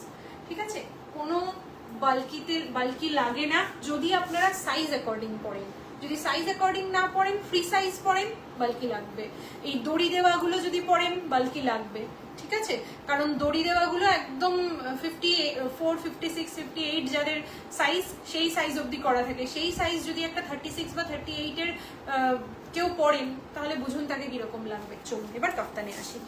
ঠিক আছে? কোনো বাল্কি লাগে না যদি আপনারা সাইজ অ্যাকর্ডিং পরেন। যদি সাইজ অ্যাকর্ডিং না পরেন, ফ্রি সাইজ পরেন, বাল্কি লাগবে। এই দড়ি দেওয়াগুলো যদি পরেন, বাল্কি লাগবে, ঠিক আছে? কারণ দড়ি দেওয়াগুলো একদম 54, 56, 58 যাদের সাইজ, সেই সাইজ অবধি করা থাকে। সেই সাইজ যদি একটা 36 বা 38 এর কেউ পরেন, তাহলে বুঝুন তাকে কিরকম লাগবে। চলুন এবার কাফতানে আসি।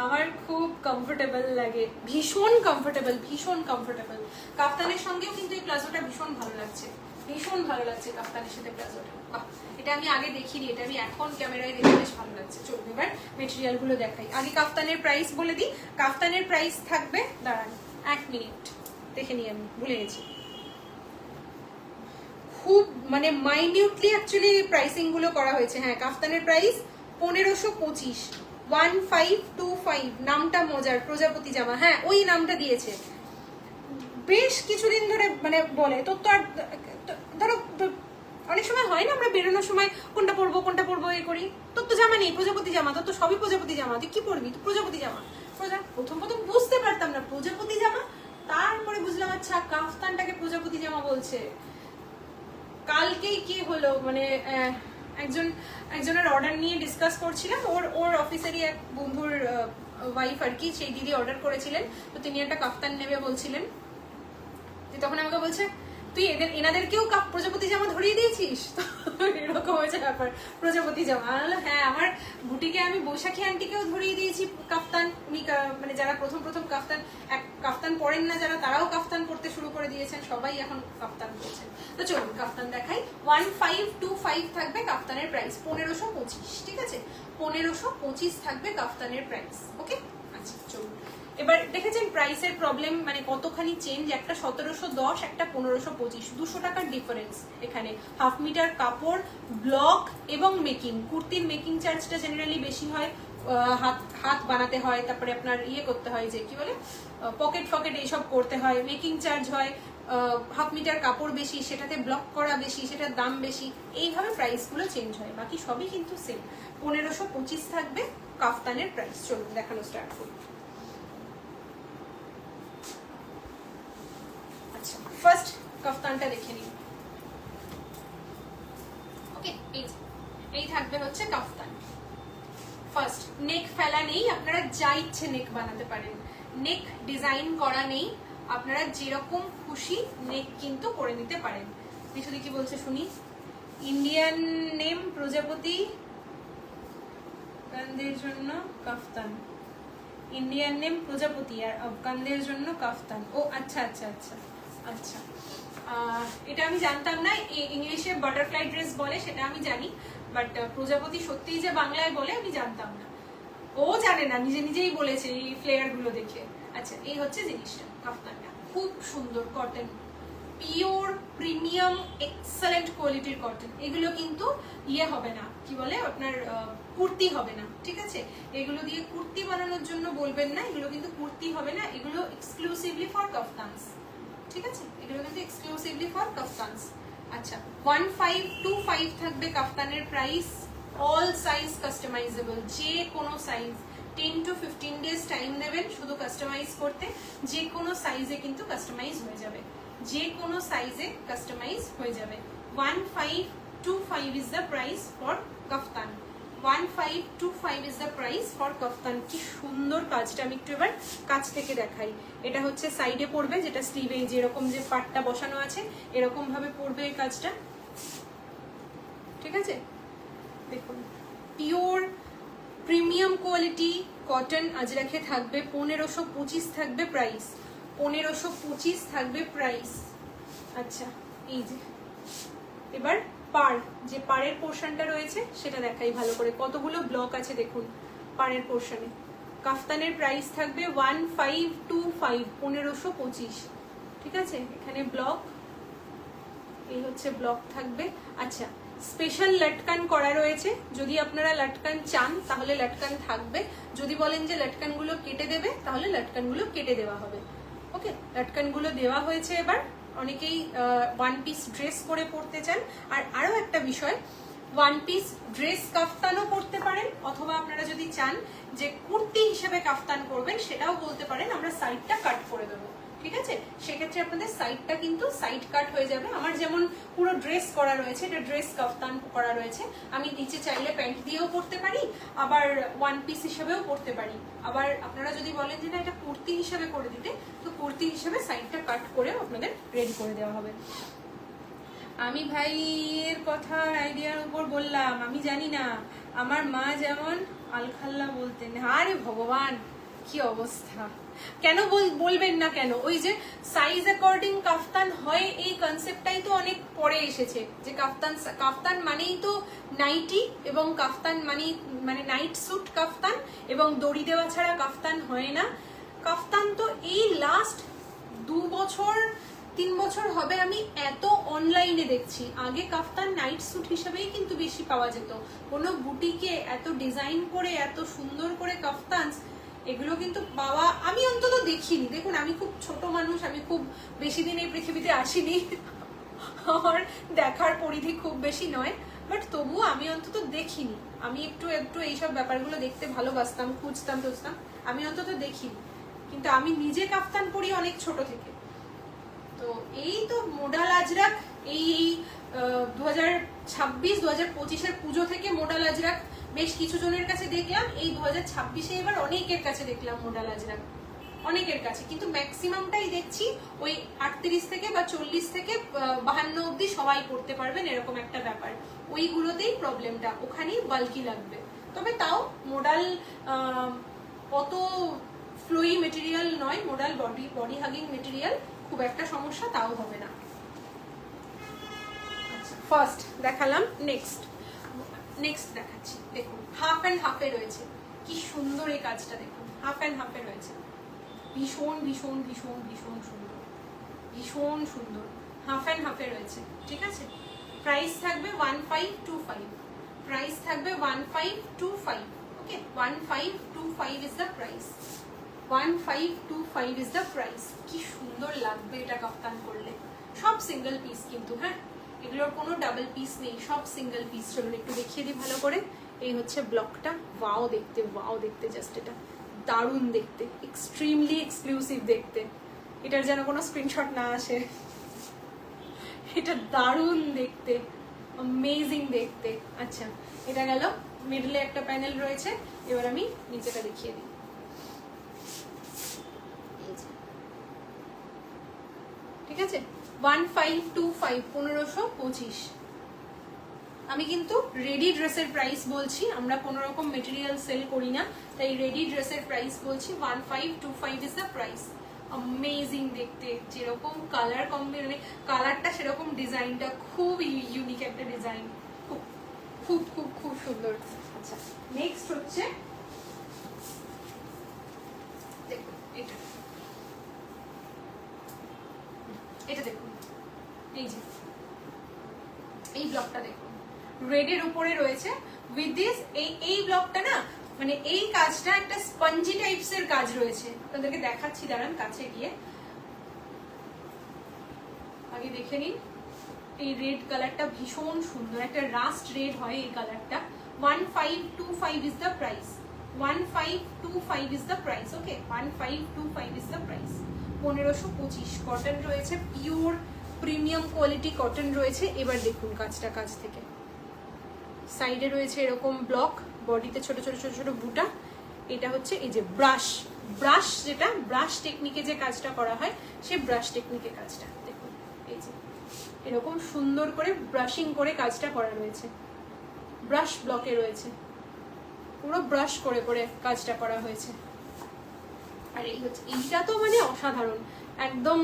আমার খুব কমফোর্টেবল লাগে, ভীষণ কমফোর্টেবল, ভীষণ কমফোর্টেবল। কাফতানের সঙ্গেও কিন্তু এই প্লাজোটা ভীষণ ভালো লাগছে, ভীষণ ভালো লাগছে কাফতানের সাথে প্লাজোটা। বাহ, এটা আমি আগে দেখিনি, এটা আমি এখন ক্যামেরায় দেখে বেশ ভালো লাগছে। চলুন এবার মেটেরিয়াল গুলো দেখাই। আগে কাফতানের প্রাইস বলে দিই। কাফতানের প্রাইস থাকবে, দাঁড়ান 1 মিনিট দেখে নিই, আমি ভুলে গেছি। খুব মানে মাইনিউটলি অ্যাকচুয়ালি প্রাইসিং গুলো করা হয়েছে। হ্যাঁ, কাফতানের প্রাইস 1525, 1525। নামটা মজার, প্রজাপতি জামা। হ্যাঁ, ওই নামটা দিয়েছে। বেশ কিছুদিন ধরে মানে বলে তোর তো আর ধরো অনেক সময় হয় না, আমরা বেরোনোর সময় কোনটা পরবো এই করি। তোর তো জামা নেই, প্রজাপতি জামা, তোর তো সবই প্রজাপতি জামা, তুই কি পরবি? তুই প্রজাপতি জামা। প্রথম বুঝতে পারতাম না প্রজাপতি জামা, তারপরে বুঝলাম আচ্ছা কাফতানটাকে প্রজাপতি জামা বলছে। কালকেই কি হলো মানে একজনের অর্ডার নিয়ে ডিসকাস করছিলাম। ওর অফিসেরই এক বন্ধুর ওয়াইফ আর কি, সেই দিদি অর্ডার করেছিলেন, তো তিনি একটা কাফতান নেবে বলছিলেন। তখন আমাকে বলছে তুই এনাদেরকেও প্রজাপতি জামা ধরিয়ে দিয়েছিস, এরকম হয়েছে ব্যাপার। প্রজাপতি জামা, হ্যাঁ, আমার বুটিকে আমি বৈশাখী আন্টিকেও ধরিয়ে দিয়েছি কাফতান। উনি মানে যারা প্রথম কাফতান পরেন না যারা, তারাও কাফতান পরতে শুরু করে দিয়েছেন, সবাই এখন কাফতান পরছেন। তো চলুন কাফতান দেখাই। 1525 থাকবে কাফতানের প্রাইস, 1525। ঠিক আছে, 1525 থাকবে কাফতানের প্রাইস। ওকে, আচ্ছা চলুন। এবার দেখেছেন প্রাইসের প্রবলেম মানে কতখানি চেঞ্জ, একটা 1710, একটা 1525, 200 টাকার ডিফারেন্স এখানে। হাফ মিটার কাপড়, ব্লক এবং মেকিং। কুর্তির মেকিং চার্জটা জেনারেলি বেশি হয়, হাত বানাতে হয়, তারপরে আপনার করতে হয় যে কি বলে পকেট এইসব করতে হয়, মেকিং চার্জ হয়। হাফ মিটার কাপড় বেশি, সেটাতে ব্লক করা বেশি, সেটার দাম বেশি, এইভাবে প্রাইসগুলো চেঞ্জ হয়। বাকি সবই কিন্তু সেম। 1525 থাকবে কাফতানের প্রাইস। চলুন দেখানো স্টার্ট করি। ফার্স্ট কাফতানটা দেখে নিন। ওকে, এই থাকবে হচ্ছে কাফতান। ফার্স্ট, নেক ফেলা নেই, আপনারা যা ইচ্ছে নেক বানাতে পারেন। নেক ডিজাইন করা নেই, আপনারা যেরকম খুশি নেক কিন্তু করে নিতে পারেন। মিঠুদি কি বলছে শুনি। ইন্ডিয়ান নেম প্রজাপতি, আফগানদের জন্য কাফতান। ইন্ডিয়ান নেম প্রজাপতি আর আফগানদের জন্য কাফতান। ও আচ্ছা আচ্ছা আচ্ছা আচ্ছা, এটা আমি জানতাম না। ইংলিশে বাটারফ্লাই ড্রেস বলে সেটা আমি জানি, বাট প্রজাপতি সত্যিই যে বাংলায় বলে আমি জানতাম না। ও জানে না, নিজেই বলেছে এই ফ্লেয়ার গুলো দেখে। আচ্ছা, এই হচ্ছে জিনিসটা, কাফতানটা খুব সুন্দর কটন, পিওর প্রিমিয়াম এক্সেলেন্ট কোয়ালিটির কটন। এগুলো কিন্তু হবে না, কি বলে আপনার কুর্তি হবে না। ঠিক আছে, এগুলো দিয়ে কুর্তি বানানোর জন্য বলবেন না, এগুলো কিন্তু কুর্তি হবে না, এগুলো এক্সক্লুসিভলি ফর কাফতানস। ঠিক আছে, এগুলো কিন্তু এক্সক্লুসিভলি ফর কাফতানস। আচ্ছা, 1525 থাকবে কাফতানের প্রাইস। অল সাইজ কাস্টমাইজেবল, যে কোনো সাইজ। 10 to 15 ডেজ টাইম দেবেন শুধু কাস্টমাইজ করতে, যে কোনো সাইজে কিন্তু কাস্টমাইজ হয়ে যাবে, যে কোনো সাইজে কাস্টমাইজ হয়ে যাবে। 1525 is the price for kaftan. 1525 is the price for kaftan. কি সুন্দর কাজটা, আমি একটু এবার কাছ থেকে দেখাই। এটা হচ্ছে সাইডে পড়বে, যেটা স্লিভে যেরকম যে পাটটা বসানো আছে এরকম ভাবে পড়বে এই কাজটা। ঠিক আছে, দেখুন পিওর প্রিমিয়াম কোয়ালিটি কটন আজরাখে থাকবে। 1525 থাকবে প্রাইস, 1525 থাকবে প্রাইস। আচ্ছা, এই যে এবার যে পাড়ের পোর্শনটা রয়েছে সেটা দেখাই ভালো করে, কতগুলো ব্লক আছে দেখুন পাড়ের পোর্শনে। কাফতানের প্রাইস থাকবে 1525, 1525। ঠিক আছে, এখানে ব্লক, এই হচ্ছে ব্লক থাকবে। আচ্ছা, স্পেশাল লটকান করা রয়েছে, যদি আপনারা লটকান চান তাহলে লটকান থাকবে, যদি বলেন যে লটকানগুলো কেটে দেবে তাহলে লটকানগুলো কেটে দেওয়া হবে। ওকে, লটকানগুলো দেওয়া হয়েছে। এবার অনেকেই ওয়ান পিস ড্রেস করে পরতে চান। আর আরো একটা বিষয়, ওয়ান পিস ড্রেস কাফতানও পরতে পারেন, অথবা আপনারা যদি চান যে কুর্তি হিসেবে কাফতান করবেন সেটাও বলতে পারেন, আমরা সাইডটা কাট করে দেবো। ঠিক আছে, সেক্ষেত্রে আপনাদের সাইডটা কিন্তু সাইড কাট হয়ে যাবে। আমার যেমন পুরো ড্রেস করা রয়েছে, এটা ড্রেস কাফতান করা রয়েছে, আমি নিচে চাইলে প্যান্ট দিয়েও পরতে পারি, আবার ওয়ান পিস হিসেবেও পরতে পারি। আবার আপনারা যদি বলেন যে না এটা কুর্তি হিসেবে করে দিতে, তো কুর্তি হিসেবে সাইডটা কাট করেও আপনাদের রেডি করে দেওয়া হবে। আমি ভাইয়ের কথা আইডিয়ার উপর বললাম, আমি জানি না, আমার মা যেমন আলখাল্লা বলতেন। আরে ভগবান, কি অবস্থা, কেন বলবেন না কেন, ওই যে সাইজ অ্যাকর্ডিং কাফতান হয়, এই কনসেপ্টটাই তো অনেক পরে এসেছে, যে কাফতান মানেই তো নাইটি, এবং কাফতান মানে নাইট স্যুট কাফতান, এবং দড়ি দেওয়া ছাড়া কাফতান হয় না। কাফতান তো এই লাস্ট 2-3 বছর হবে আমি এত অনলাইনে দেখছি। আগে কাফতান নাইট স্যুট হিসেবেই কিন্তু বেশি পাওয়া যেত, কোনো বুটিকে এত ডিজাইন করে এত সুন্দর করে কাফতান, এগুলো কিন্তু পাওয়া আমি অন্তত দেখিনি। দেখুন আমি খুব ছোট মানুষ, আমি খুব বেশি দিন এই পৃথিবীতে আসিনি, আমার দেখার পরিধি খুব বেশি নয়, বাট তবুও আমি অন্তত দেখিনি। আমি একটু এইসব ব্যাপারগুলো দেখতে ভালোবাসতাম, খুঁজতাম টুজতাম, আমি অন্তত দেখিনি। কিন্তু আমি নিজে কাফতান পরি অনেক ছোট থেকে। তো এই তো মোডাল আজরাক এই 2026-2025 পুজো থেকে মোডাল আজরাক বেশ কিছু জনের কাছে দেখলাম, এই 2026 এবার অনেকের কাছে দেখলাম মোডাল আজরাক, অনেকের কাছে। কিন্তু ম্যাক্সিমামটাই দেখছি ওই 38 থেকে বা 40 থেকে 52 অব্দি সবাই পড়তে পারবেন, এরকম একটা ব্যাপার। ওইগুলোতেই প্রবলেমটা, ওখানেই বাল্কি লাগবে। তবে তাও মোডাল অত ফ্লোই মেটেরিয়াল নয়, মোডাল বডি হাগিং মেটেরিয়াল, খুব একটা সমস্যা তাও হবে না। ফার্স্ট দেখালাম, নেক্সট দেখাচ্ছি। দেখুন হাফ অ্যান্ড হাফে রয়েছে, কি সুন্দর এই কাজটা, দেখুন হাফ অ্যান্ড হাফে রয়েছে, ভীষণ ভীষণ ভীষণ ভীষণ সুন্দর, ভীষণ সুন্দর হাফ অ্যান্ড হাফে রয়েছে। ঠিক আছে, প্রাইস থাকবে 1525, প্রাইস থাকবে 1525। ওকে, 1525 is the price, 1525 is the price. কি সুন্দর লাগবে এটা কাফতান করলে। সব সিঙ্গেল পিস কিন্তু, হ্যাঁ এগুলোর কোনো ডাবল পিস নেই, সব সিঙ্গেল পিস। চলুন একটু দেখিয়ে দিই ভালো করে। এই হচ্ছে ব্লকটা, ওয়াও দেখতে জাস্ট এটা দারুণ দেখতে, এক্সট্রিমলি এক্সক্লুসিভ দেখতে। এটার যেন কোনো স্ক্রিনশট না আসে, এটা দারুণ দেখতে, অ্যামেজিং দেখতে। আচ্ছা এটা গেল, মিডলে একটা প্যানেল রয়েছে। এবার আমি নিচেটা দেখিয়ে দিই। ঠিক আছে, 1525, 1525। আমি কিন্তু রেডি ড্রেসের প্রাইস বলছি, আমরা কোনো রকম মেটেরিয়াল সেল করি না, তাই রেডি ড্রেসের প্রাইস বলছি। 1525 ইজ দ্য প্রাইস। অ্যামেজিং দেখতে, যেরকম কালার কম্বিনেশন, কালারটা সেরকম ডিজাইনটা খুব ইউনিক একটা ডিজাইন, খুব খুব খুব খুব সুন্দর। আচ্ছা নেক্সট হচ্ছে দেখুন এটা দেখুন, এই যে এই ব্লকটা দেখুন, রেডের উপরে রয়েছে উইথ দিস। এই ব্লকটা না, মানে এই কাজটা একটা স্পঞ্জি টাইপস এর কাজ রয়েছে, আপনাদেরকে দেখাচ্ছি, দাঁড়ান কাছে গিয়ে আগে দেখে নিন। এই রেড কালারটা ভীষণ সুন্দর, একটা রাস্ট রেড হয় এই কালারটা। 1525 is the price, 1525 is the price. Okay, 1525 is the price. 1525 cotton রয়েছে, পিওর প্রিমিয়াম কোয়ালিটি কটন রয়েছে। এবার দেখুন কাজটা কাছ থেকে, সাইডে রয়েছে এরকম ব্লক, বডিতে ছোট ছোট ছোট ছোট বুটা। এটা হচ্ছে এই যে ব্রাশ যেটা ব্রাশ টেকনিকে যে কাজটা করা হয়, সে ব্রাশ টেকনিকে কাজটা দেখুন। এই যে এরকম সুন্দর করে ব্রাশিং করে কাজটা করা রয়েছে, ব্রাশ ব্লকে রয়েছে, পুরো ব্রাশ করে করে কাজটা করা হয়েছে। আর এই হচ্ছে, এইটা তো মানে অসাধারণ, একদম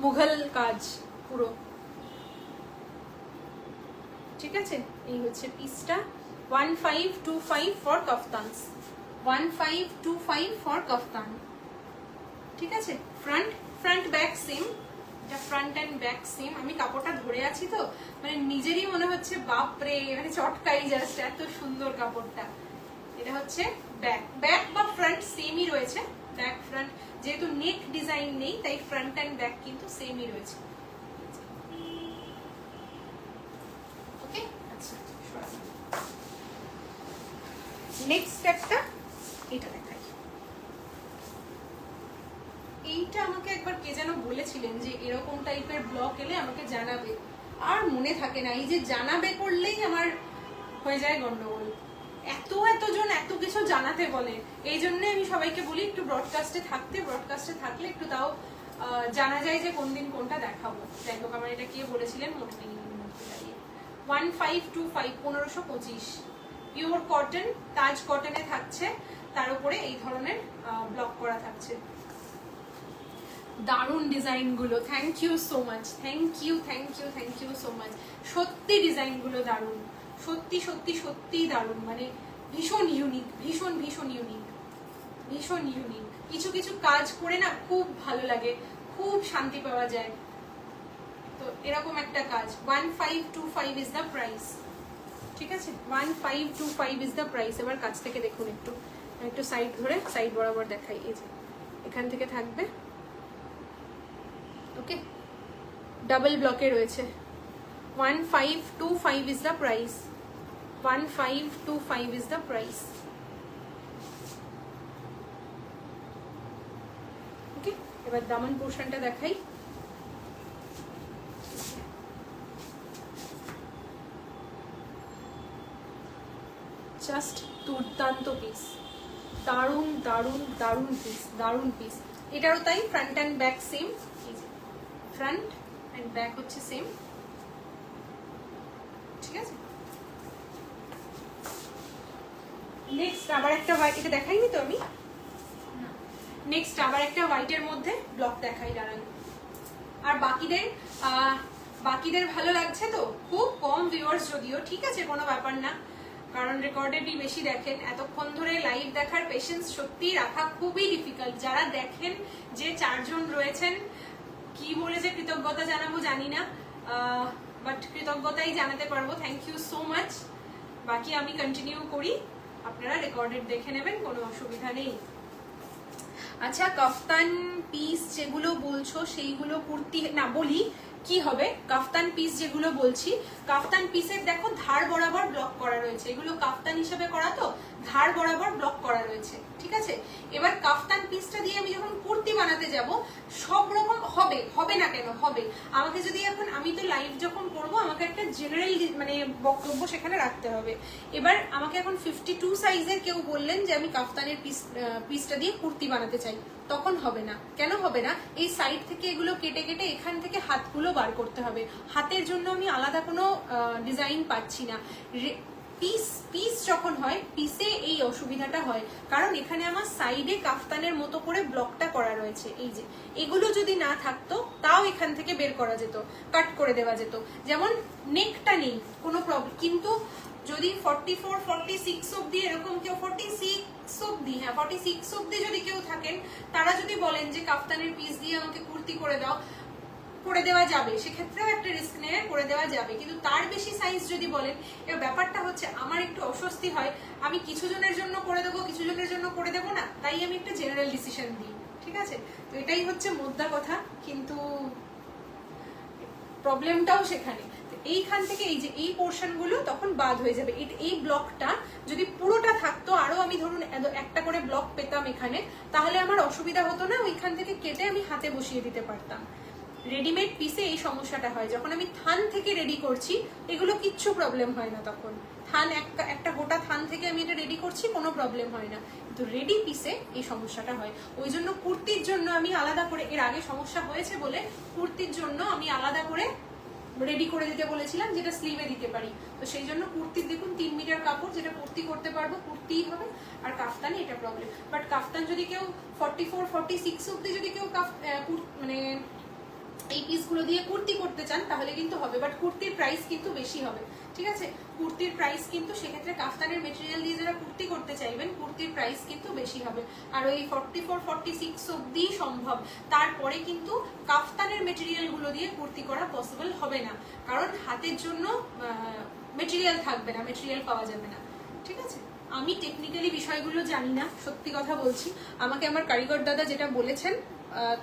মুঘল কাজ পুরো। ঠিক আছে, এই হচ্ছে পিসটা। 1525 ফর কাফতানস, 1525 ফর কাফতান। ঠিক আছে, ফ্রন্ট ব্যাক সেম, এটা ফ্রন্ট এন্ড ব্যাক সেম। আমি কাপড়টা ধরে আছি তো মানে নিজেরই মনে হচ্ছে বাপরে, মানে চটকাই জাস্ট, এত সুন্দর কাপড়টা। এটা হচ্ছে ব্যাক বা ফ্রন্ট সেমই রয়েছে, ব্যাক ফ্রন্ট, যেহেতু নেক ডিজাইন নেই তাই ফ্রন্ট এন্ড ব্যাক কিন্তু সেমই রয়েছে। ওকে, আচ্ছা নেক্সট একটা এটা দেখাই। এইটা আমাকে একবার কে যেন বলেছিলেন যে এরকম টাইপের ব্লক এলে আমাকে জানাবে, আর মনে থাকে না। এই যে জানাবে করলেই আমার হয়ে যায় গন্ডগোল, এতজন এত কিছু জানাতে বলে। এই জন্য আমি সবাইকে বলি একটু ব্রডকাস্টে থাকলে একটু তাও জানা যায় যে কোন দিন কোনটা দেখাবো। যাই হোক, আমার এটা কে বলেছিলেন মনে নেই। 1525, 1525 পিওর কটন, তাজ কটনে থাকছে। তার উপরে এই ধরনের ব্লক করা থাকছে। দারুণ ডিজাইনগুলো, thank you so much, thank you thank you thank you so much. সত্যি ডিজাইনগুলো দারুণ, সত্যি সত্যি সত্যি দারুণ, মানে ভীষণ ইউনিক, ভীষণ ভীষণ ইউনিক, ভীষণ ইউনিক। কিছু কিছু কাজ করে না খুব ভালো লাগে, খুব শান্তি পাওয়া যায়। তো এরকম একটা কাজ 1525 ইজ দ্য প্রাইস, ঠিক আছে? 1525 ইজ দ্য প্রাইস। এবার কাছ থেকে দেখুন, একটু একটু সাইড ধরে সাইড বরাবর দেখাই। এই যে এখান থেকে থাকবে, ওকে, ডাবল ব্লকে রয়েছে। 1525 is the price, 1525 is the price. Okay, এবার দামান পোর্শনটা দেখাই। জাস্ট দুর্দান্ত পিস, দারুণ দারুণ দারুণ পিস, দারুণ পিস। এটারও তাই, front and back same, front and back হচ্ছে সেম, ঠিক আছে? নেক্সট আবার একটা হোয়াইট, এটা দেখাইনি তো আমি। নেক্সট আবার একটা হোয়াইটের মধ্যে ব্লক দেখাই, দাঁড়ান। আর বাকিদের ভালো লাগছে তো? খুব কম ভিউয়ার্স যদিও, ঠিক আছে, কোনো ব্যাপার না, কারণ রেকর্ডেডই বেশি দেখেন। এতক্ষণ ধরে লাইভ দেখার পেশেন্স সত্যি রাখা খুবই ডিফিকাল্ট। যারা দেখেন, যে 4 জন রয়েছেন, কি বলে যে কৃতজ্ঞতা জানাবো জানি না, বাট কৃতজ্ঞতাই জানাতে পারবো। Thank you so much. বাকি আমি কন্টিনিউ করি, আপনারা রেকর্ডেড দেখে নেবেন, কোনো অসুবিধা নেই। আচ্ছা, কাফতান পিস যেগুলো বলছো সেইগুলো কুর্তি না, বলি কি হবে। কাফতান পিস যেগুলো বলছি, কাফতান পিসের দেখো ধার বরাবর ব্লক করা রয়েছে। এগুলো কাফতান হিসেবে করা, তো ধার বরাবর ব্লক করা রয়েছে, ঠিক আছে? এবার কাফতান পিসটা দিয়ে আমি যখন কুর্তি বানাতে যাব, সব রকম হবে, হবে না কেন? হবে। আমাকে যদি এখন, আমি তো লাইভ যখন করবো, আমাকে একটা জেনারেল মানে বক্তব্য সেখানে রাখতে হবে। এবার আমাকে এখন 52 সাইজের কেউ বললেন যে আমি কাফতানের পিসটা দিয়ে কুর্তি বানাতে চাই, তখন হবে না। কেন হবে না? এই সাইড থেকে এগুলো কেটে কেটে এখান থেকে হাতগুলো বার করতে হবে। হাতের জন্য আমি আলাদা কোনো ডিজাইন পাচ্ছি না। পিস যখন হয়, পিসে এই অসুবিধাটা হয়, কারণ এখানে আমার সাইডে কাফতানের মতো করে ব্লকটা করা রয়েছে। এই যে এগুলো যদি না থাকতো, তাও এখান থেকে বের করা যেত, কাট করে দেওয়া যেত। যেমন নেকটা নেই, কোনো প্রবলেম, কিন্তু যদি 44 46 অব্দি, এরকম কেউ 46 অব্দি, হ্যাঁ 46 অব্দি যদি কেউ থাকেন, তারা যদি বলেন যে কাফতানের পিস দিয়ে আমাকে কুর্তি করে দাও, করে দেওয়া যাবে, সেক্ষেত্রেও একটা রিস্ক নিয়ে করে দেওয়া যাবে। কিন্তু তার বেশি সাইজ যদি বলেন, এর ব্যাপারটা হচ্ছে আমার একটু অস্বস্তি হয়। আমি কিছু জনের জন্য করে দেবো, কিছু জনের জন্য করে দেবো না, তাই আমি একটা জেনারেল ডিসিশন দিই, ঠিক আছে? তো এটাই হচ্ছে মোদ্দা কথা, কিন্তু প্রবলেমটাও সেখানে। এইখান থেকে এই যে এই পোর্শন গুলো তখন বাদ হয়ে যাবে। এই ব্লকটা যদি পুরোটা থাকতো, আরো আমি ধরুন একটা করে ব্লক পেতাম এখানে, তাহলে আমার অসুবিধা হতো না, ওইখান থেকে কেটে আমি হাতে বসিয়ে দিতে পারতাম। রেডিমেড পিসে এই সমস্যাটা হয়। যখন আমি থান থেকে রেডি করছি, এগুলো কিচ্ছু প্রবলেম হয় না। তখন থান একটা গোটা থান থেকে আমি এটা রেডি করছি, কোনো প্রবলেম হয় না। কিন্তু রেডি পিসে এই সমস্যাটা হয়। ওই জন্য কুর্তির জন্য আমি আলাদা করে, এর আগে সমস্যা হয়েছে বলে কুর্তির জন্য আমি আলাদা করে রেডি করে দিতে বলেছিলাম, যেটা স্লিভে দিতে পারি। তো সেই জন্য কুর্তির দেখুন 3 মিটার কাপড়, যেটা কুর্তি করতে পারবো, কুর্তিই হবে। আর কাফতানে এটা প্রবলেম। বাট কাফতান যদি কেউ 44 46 অব্দি যদি কেউ মানে এই পিসগুলো দিয়ে কুর্তি করতে চান, তাহলে কিন্তু হবে। বাট কুর্তির প্রাইস কিন্তু বেশি হবে, ঠিক আছে? কুর্তির প্রাইস কিন্তু সেক্ষেত্রে কাফতানের মেটেরিয়াল দিয়ে যারা কুর্তি করতে চাইবেন, কুর্তির প্রাইস কিন্তু বেশি হবে। আর ওই 44 46 অব্দি সম্ভব, তারপরে কিন্তু কাফতানের মেটেরিয়ালগুলো দিয়ে কুর্তি করা পসিবল হবে না, কারণ হাতের জন্য মেটেরিয়াল থাকবে না, মেটেরিয়াল পাওয়া যাবে না, ঠিক আছে? আমি টেকনিক্যালি বিষয়গুলো জানি না, সত্যি কথা বলছি। আমাকে আমার কারিগর দাদা যেটা বলেছেন,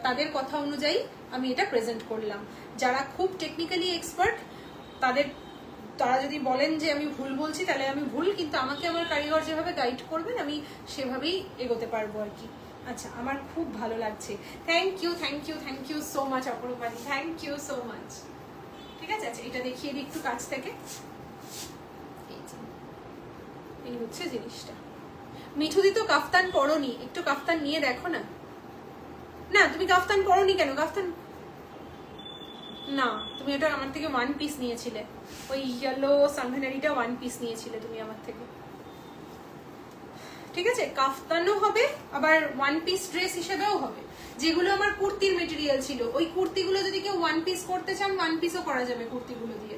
তাদের কথা অনুযায়ী আমি এটা প্রেজেন্ট করলাম। যারা খুব টেকনিক্যালি এক্সপার্ট, তারা যদি বলেন যে আমি ভুল বলছি, তাহলে আমি ভুল, কিন্তু আমাকে আমার কারিগর যেভাবে গাইড করবেন, আমি সেভাবেই এগোতে পারবো আর কি। আচ্ছা, আমার খুব ভালো লাগছে। Thank you thank you thank you so much অপরূপাদি, থ্যাংক ইউ সো মাচ। ঠিক আছে, আচ্ছা এটা দেখিয়ে দিই একটু কাছ থেকে। এই হচ্ছে জিনিসটা। মিঠুদি তো কাফতান পরোনি, একটু কাফতান নিয়ে দেখো না। না, তুমি কাফতান পরোনি কেন? কাফতান না, তুমি ওটা আমার থেকে 1 পিস নিয়েছিলে, ওই ইয়েলো সাংহানারিটা 1 পিস নিয়েছিলে তুমি আমার থেকে। ঠিক আছে, কাফতানও হবে আবার ওয়ান পিস ড্রেস হিসেবেও হবে। যেগুলো আমার কুর্তির মেটেরিয়াল ছিল, ওই কুর্তিগুলো যদি কেউ ওয়ান পিস করতে চান ওয়ান পিসও করা যাবে কুর্তিগুলো দিয়ে।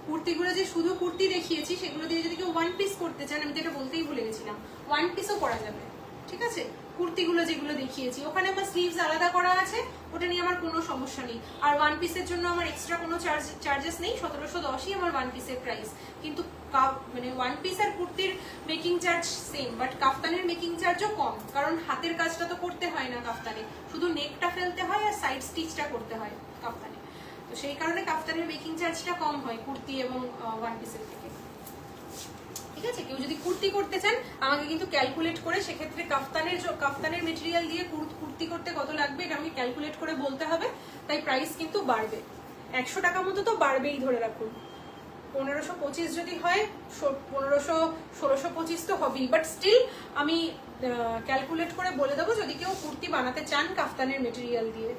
কুর্তিগুলো যে শুধু কুর্তি দেখিয়েছি সেগুলো দিয়ে যদি কেউ ওয়ান পিস করতে চান, আমি তো এটা বলতেই ভুলে গেছিলাম, ওয়ান পিসও করা যাবে। ঠিক আছে, কুর্তিগুলো যেগুলো দেখিয়েছি ওখানে আমার স্লিভস আলাদা করা আছে, ওটা নিয়ে আমার কোনো সমস্যা নেই। আর ওয়ান পিসের জন্য আমার এক্সট্রা কোনো চার্জেস নেই, 1710ই আমার ওয়ান পিসের প্রাইস। কিন্তু মানে ওয়ান পিস আর কুর্তির মেকিং চার্জ সেম, বাট কাফতানের মেকিং চার্জও কম, কারণ হাতের কাজটা তো করতে হয় না কাফতানে, শুধু নেকটা ফেলতে হয় আর সাইড স্টিচটা করতে হয় কাফতানে। তো সেই কারণে কাফতানের মেকিং চার্জটা কম হয় কুর্তি এবং ওয়ান পিসের থেকে। ঠিক আছে, কেউ যদি কুর্তি করতে চান আমাকে কিন্তু ক্যালকুলেট করে, সেক্ষেত্রে কাফতানের মেটেরিয়াল দিয়ে কুর্তি করতে কত লাগবে এটা আমাকে ক্যালকুলেট করে বলতে হবে, তাই প্রাইস কিন্তু বাড়বে। 100 টাকা মতো তো বাড়বেই ধরে রাখুন। 1525 যদি হয়, 1625 তো হবেই, বাট স্টিল আমি ক্যালকুলেট করে বলে দেবো যদি কেউ কুর্তি বানাতে চান কাফতানের মেটেরিয়াল দিয়ে।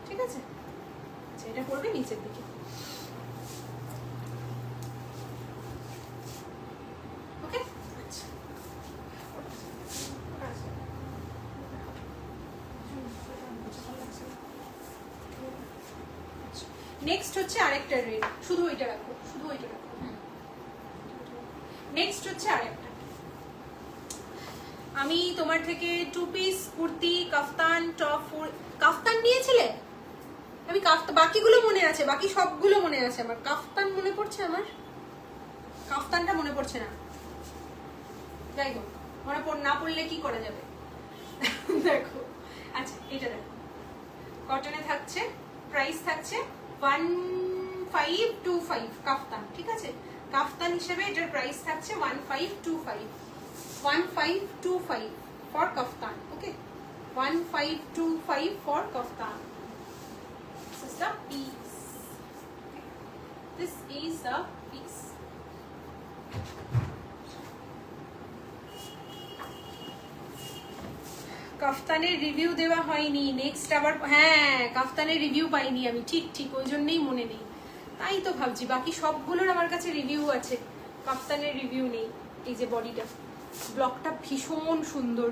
ঠিক আছে, আচ্ছা এটা করবে নিচের দিকে। ওকে, আচ্ছা নেক্সট হচ্ছে আরেকটা রেড, শুধু ওইটা রাখো, শুধু ওইটা রাখো। নেক্সট হচ্ছে আরেকটা, আমি তোমার থেকে 2 পিস কুর্তি, কাফতান, টপ, কাফতান নিয়েছিলে? আমি বাকিগুলো মনে আছে, বাকি সবগুলো মনে আছে আমার, কাফতান মনে পড়ছে আমার, কাফতানটা মনে পড়ছে না। যাই হোক, মনে না পড়লে কি করা যাবে। দেখো, আচ্ছা এটা দেখো, কটনে থাকছে, প্রাইস থাকছে 1525 কাফতান। ঠিক আছে, কাফতান হিসেবে এটার প্রাইস থাকছে 1525 for kaftan. Okay, 1525 for kaftan. This is the piece. This is the piece. কাফতানের রিভিউ দেওয়া হয়নি, নেক্সট আবার, হ্যাঁ কাফতানের রিভিউ পাইনি আমি, ঠিক ঠিক ওই জন্যই মনে নেই, তাই তো ভাবছি বাকি সবগুলোর আমার কাছে রিভিউ আছে, কাফতানের রিভিউ নেই। এই যে বডিটা, ব্লকটা ভীষণ সুন্দর,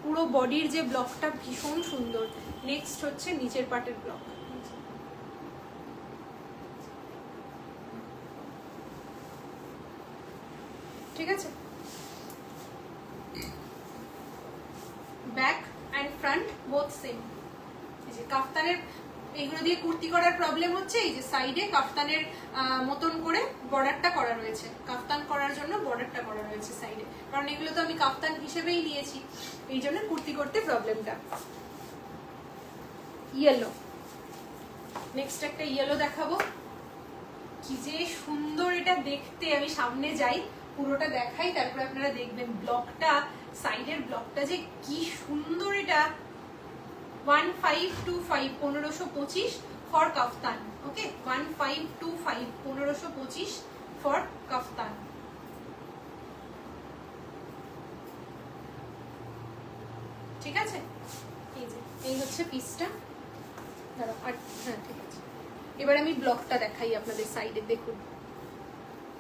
পুরো বডির যে ব্লকটা ভীষণ সুন্দর। নেক্সট হচ্ছে নিচের পার্টের ব্লক। ঠিক আছে, back and front both same. এই যে কাফতানের এগুলো দিয়ে কুর্তি করার প্রবলেম হচ্ছে, এই যে সাইডে কাফতানের মতন করে বর্ডারটা করা রয়েছে, কাফতান করার জন্য বর্ডারটা করা রয়েছে সাইডে, কারণ এগুলো তো আমি কাফতান হিসেবেই নিয়েছি, এই জন্য কুর্তি করতে প্রবলেমটা। ইয়েলো, নেক্সট একটা ইয়েলো দেখাবো, কি যে সুন্দর এটা দেখতে। আমি সামনে যাই, পুরোটা দেখাই, তারপরে আপনারা দেখবেন ব্লকটা, সাইডের ব্লকটা যে কি সুন্দর। এটা 1525 1525 ফর কাফতান। ওকে, 1525 1525 ফর কাফতান। ঠিক আছে, এই হচ্ছে পিসটা। দাঁড়াও, আর হ্যাঁ ঠিক আছে, এবার আমি ব্লকটা দেখাই আপনাদের সাইডে। দেখুন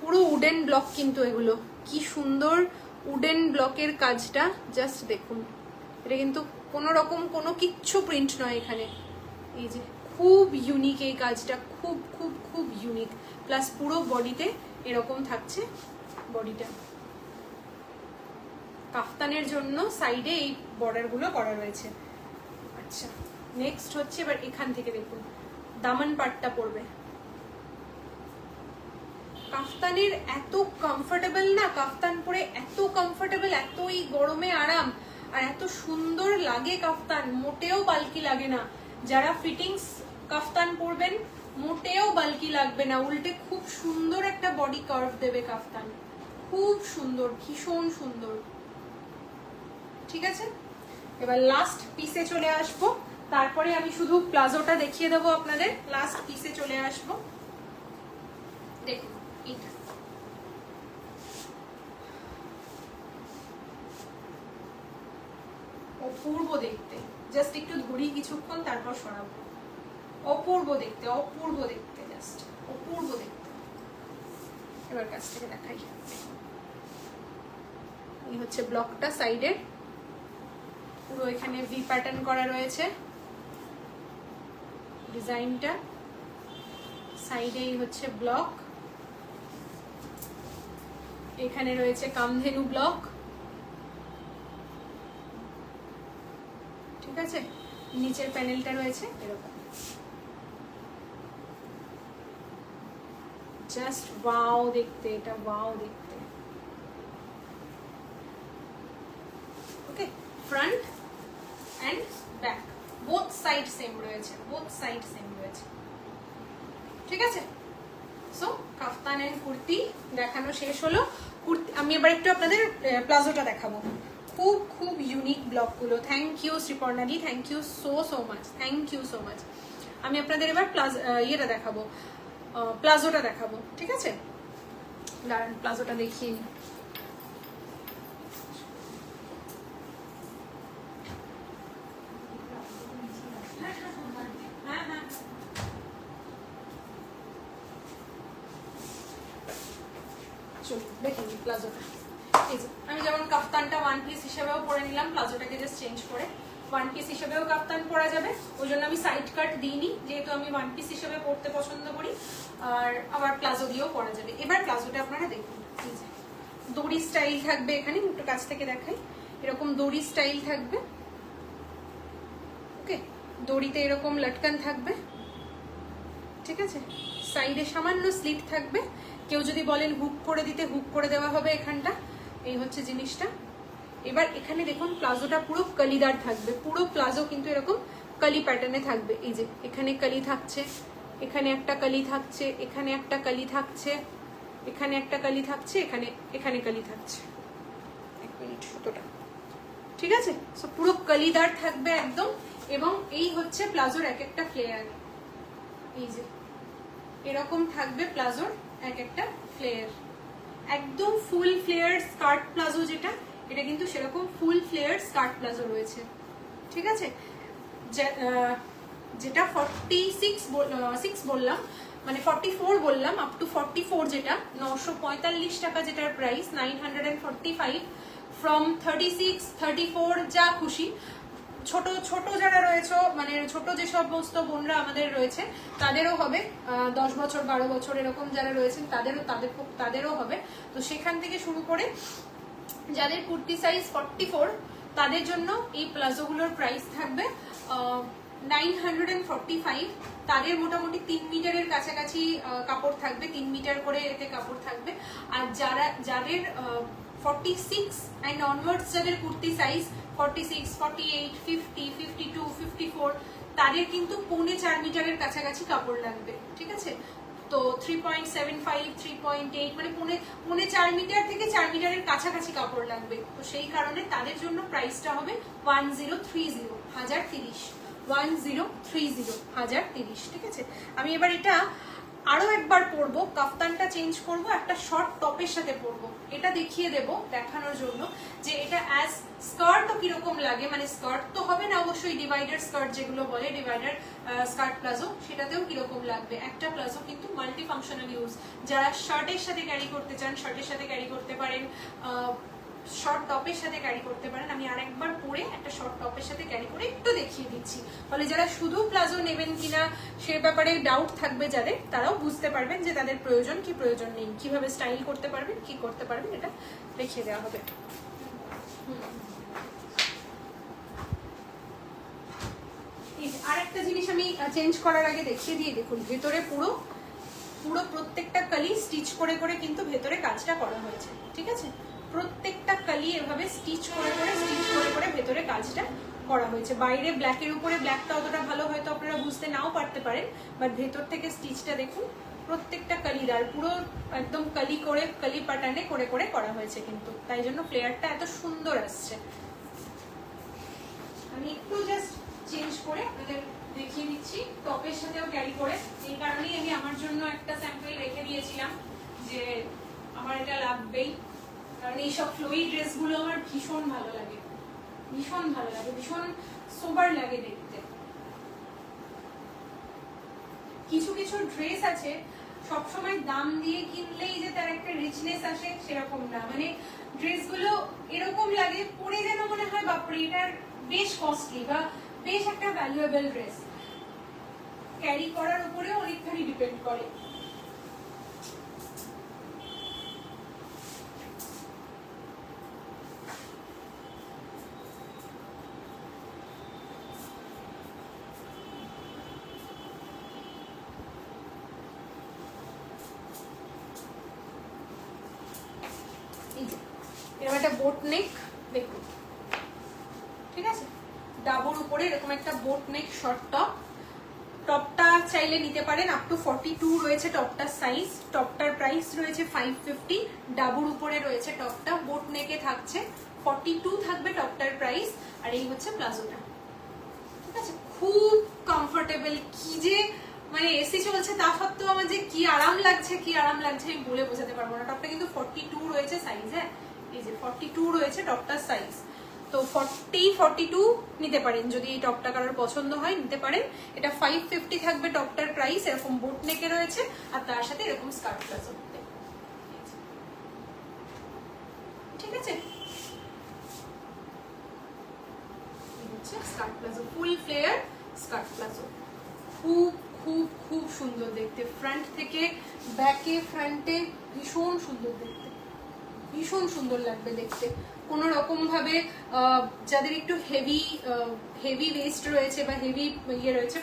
পুরো উডেন ব্লক, কিন্তু এগুলো কি সুন্দর উডেন ব্লকের কাজটা, জাস্ট দেখুন। এটা কিন্তু কোনো রকম কোনো কিচ্ছু প্রিন্ট নয় এখানে। এই যে খুব ইউনিক এই কাজটা, খুব খুব খুব ইউনিক। প্লাস পুরো বডিতে এরকম থাকছে বডিটা। কাফতানের জন্য সাইডে এই বর্ডারগুলো করা রয়েছে। আচ্ছা, নেক্সট হচ্ছে এবার এখান থেকে দেখুন দামান পাটটা পড়বে। কাফতানের এত কমফোর্টেবল না, কাফতান পরে এত কমফোর্টেবল, এত এই গরমে আরাম, আর এত সুন্দর লাগে কাফতান, মোটেও বালকি লাগে না। যারা ফিটিংস কাফতান পরবেন মোটেও বালকি লাগবে না, উল্টে খুব সুন্দর একটা বডি কার্ভ দেবে কাফতান, খুব সুন্দর, ভীষণ সুন্দর। ঠিক আছে, এবার লাস্ট পিসে চলে আসবো, তারপরে আমি শুধু প্লাজোটা দেখিয়ে দেবো আপনাদের। লাস্ট পিসে চলে আসবো, দেখুন এটা অপূর্ব দেখতে। জাস্ট একটু ধরি কিছুক্ষণ, তারপর সরাবো। অপূর্ব দেখতে, অপূর্ব দেখতে, জাস্ট অপূর্ব দেখতে। এবার কাছ থেকে দেখাই, এই হচ্ছে ব্লকটা সাইডের, পুরো এখানে ভি প্যাটার্ন করা রয়েছে ডিজাইনটা, সাইডেই হচ্ছে ব্লক, এখানে রয়েছে কামধেনু ব্লক, ঠিক আছে। নিচের প্যানেলটা রয়েছে এরকম, জাস্ট ওয়াও দেখতে, এটা ওয়াও দেখতে। Okay, front and back both side same রয়েছে, বোথ সাইড সেম রয়েছে, ঠিক আছে। সো কাফতান এন্ড কুর্তি দেখানো শেষ হলো। কুর্তি আমি এবার একটু আপনাদের প্লাজোটা দেখাবো। খুব খুব ইউনিক ব্লকগুলো। থ্যাংক ইউ শ্রীপর্ণাদি, thank you so so much, thank you so much. আমি আপনাদের এবার ইয়েটা দেখাবো, প্লাজোটা দেখাবো, ঠিক আছে। দাঁড়ান প্লাজোটা দেখিয়ে নিই। দেখুন প্লাজোটা, এই যে আমি যেমন কাফতানটা ওয়ান পিস হিসেবেও পরে নিলাম, প্লাজোটাকে জাস্ট চেঞ্জ করে ওয়ান পিস হিসেবেও কাফতান পরা যাবে, ওই জন্য আমি সাইড কাট দিইনি, যেহেতু আমি ওয়ান পিস হিসেবে পরতে পছন্দ করি। আর আবার প্লাজো দিয়েও পরা যাবে। এবার প্লাজোটা আপনারা দেখুন, এই যে দড়ি স্টাইল থাকবে, এখানে একটু কাছ থেকে দেখাই, এরকম দড়ি স্টাইল থাকবে, ওকে, দড়িতে এরকম লটকান থাকবে, ঠিক আছে। সাইডে সামান্য স্লিট থাকবে, কেউ যদি বলেন হুক করে দিতে হুক করে দেওয়া হবে এখানটা, এই হচ্ছে জিনিসটা। এবার এখানে দেখুন প্লাজোটা পুরো কলিদার থাকবে, পুরো প্লাজো কিন্তু এরকম কলি প্যাটার্নে থাকবে। এই যে এখানে কলি থাকছে, এখানে একটা কলি থাকছে, এখানে একটা কলি থাকছে, এখানে একটা কলি থাকছে, এখানে এখানে কলি থাকছে। এক মিনিট, সুতোটা ঠিক আছে। সো পুরো কলিদার থাকবে একদম। এবং এই হচ্ছে প্লাজোর এক একটা ফ্লেয়ার, এই যে এরকম থাকবে প্লাজোর এক একটা ফ্লেয়ার, একদম ফুল ফ্লেয়ার স্কার্ট প্লাজো যেটা, এটা কিন্তু সেরকম ফুল ফ্লেয়ার স্কার্ট প্লাজো রয়েছে, ঠিক আছে। যেটা 46 বললাম, মানে 44 বললাম, আপ টু 44 যেটা 945 টাকা, যেটার প্রাইস 945 ফ্রম 36, 34 যা খুশি। ছোট ছোট যারা রয়েছে, মানে ছোট যে সমস্ত বোনরা আমাদের রয়েছে তাদেরও হবে, 10 বছর 12 বছর এরকম যারা রয়েছেন তাদেরও হবে। তো সেখান থেকে শুরু করে যাদের কুর্তি সাইজ 44 তাদের জন্য এই প্লাজোগুলোর প্রাইস থাকবে 945। তাদের মোটামুটি 3 মিটারের কাছাকাছি কাপড় থাকবে, 3 মিটার করে এতে কাপড় থাকবে। আর যাদের 46 অ্যান্ড অনওয়ার্ডস, যাদের কুর্তি সাইজ 46, 48, 50, 52, 54, তাদের কিন্তু 3.25 মিটারের কাছাকাছি কাপড় লাগবে, ঠিক আছে। তো 3.75, 3.8 মানে 3.25 মিটার থেকে 4 মিটারের কাছাকাছি কাপড় লাগবে। তো সেই কারণে তাদের জন্য প্রাইসটা হবে 1030, 1030, 1030, 1030, ঠিক আছে। আমি এবার এটা আরো একবার পরবো, কাফতানটা চেঞ্জ করব, একটা শর্ট টপের সাথে পরবো, এটা দেখিয়ে দেব দেখানোর জন্য যে এটা অ্যাজ স্কার্টও কিরকম লাগে। মানে স্কার্ট তো হবে না অবশ্যই, ডিভাইডার স্কার্ট যেগুলো বলে, ডিভাইডার স্কার্ট প্লাজো, সেটাতেও কিরকম লাগবে। একটা প্লাজো কিন্তু মাল্টি ফাংশনাল ইউজ, যারা শার্টের সাথে ক্যারি করতে চান শার্টের সাথে ক্যারি করতে পারেন, শর্ট টপের সাথে ক্যারি করতে পারেন। আমি আরেকবার পরে একটা শর্ট টপের সাথে ক্যারি করে একটু দেখিয়ে দিচ্ছি, ফলে যারা শুধু প্লাজো নেবেন কিনা সে ব্যাপারে ডাউট থাকবে যাদের, তারাও বুঝতে পারবেন যে তাদের প্রয়োজন কি প্রয়োজন নেই, কিভাবে স্টাইল করতে পারবেন কি করতে পারবেন, এটা দেখিয়ে দেওয়া হবে। আরেকটা জিনিস আমি চেঞ্জ করার আগে দেখিয়ে দিয়ে, দেখুন ভেতরে পুরো প্রত্যেকটা কালি স্টিচ করে করে কিন্তু ভেতরে কাজটা করা হয়েছে, ঠিক আছে। প্রত্যেকটা কালি এভাবে স্টিচ করে করে ভেতরে কাজটা করা হয়েছে। বাইরে ব্ল্যাকের উপরে ব্ল্যাকটা অতটা ভালো হয়তো আপনারা বুঝতে নাও পারতে পারেন, বাট ভেতর থেকে স্টিচটা দেখুন, প্রত্যেকটা কালিদার পুরো একদম কালি প্যাটার্নে করে করে করা হয়েছে কিন্তু, তাই জন্য ফ্লেয়ারটা এত সুন্দর আসছে। আমি একটু জাস্ট চেঞ্জ করে আপনাদের দেখিয়ে দিচ্ছি, টপের সাথেও ক্যারি করে। এই কারণেই আমি আমার জন্য একটা স্যাম্পল রেখে দিয়েছিলাম যে আমার এটা লাগবেই, কারণ এইসব ফ্লোই ড্রেসগুলো আমার ভীষণ ভালো লাগে, ভীষণ ভালো লাগে, ভীষণ সোবার লাগে দেখতে। কিছু কিছু ড্রেস আছে সবসময় দাম দিয়ে কিনলেই যে তার একটা রিচনেস আসে সেরকম না, মানে ড্রেসগুলো এরকম লাগে পরে যেন মনে হয় বাপরে এটার বেশ কস্টলি বা বেশ একটা ভ্যালুয়েবল ড্রেস। ক্যারি করার উপরে অনেকখানি ডিপেন্ড করে। এরকম একটা বোট নেক দেখুন, ঠিক আছে, ডাবর উপরে এরকম একটা বোট নেক শর্ট টপ। টপটা চাইলে নিতে পারেন, আপ টু 42 রয়েছে টপটার সাইজ। টপটার প্রাইস রয়েছে 550, ডাবর উপরে রয়েছে টপটা, বোট নেকে থাকছে, 42 থাকবে টপটার প্রাইস। আর এই হচ্ছে প্লাজোটা, ঠিক আছে, খুব কমফোর্টেবল। কি যে মানে এসি চলছে তা সত্ত্বেও আমার যে কি আরাম লাগছে, কি আরাম লাগছে আমি বলে বোঝাতে পারবো না। টপটা কিন্তু 42 রয়েছে সাইজ, হ্যাঁ এই যে 42 রয়েছে টপটার সাইজ। তো 42 নিতে পারেন, যদি এই টপটা কারোর পছন্দ হয় নিতে পারেন। এটা 550 থাকবে টপটার প্রাইস, এরকম বোট নেকে রয়েছে আর তার সাথে এরকম স্কার্ট প্লাজো, ঠিক আছে। স্কার্ট প্লাজো, ফুল ফ্লেয়ার স্কার্ট প্লাজো, খুব খুব খুব সুন্দর দেখতে, ফ্রন্ট থেকে ব্যাকে ফ্রন্টে ভীষণ সুন্দর দেখতে, ভীষণ সুন্দর লাগবে দেখতে। কোনো রকম ভাবে যাদের একটু হেভি ওয়েস্ট রয়েছে বা হেভি ইয়ে রয়েছে,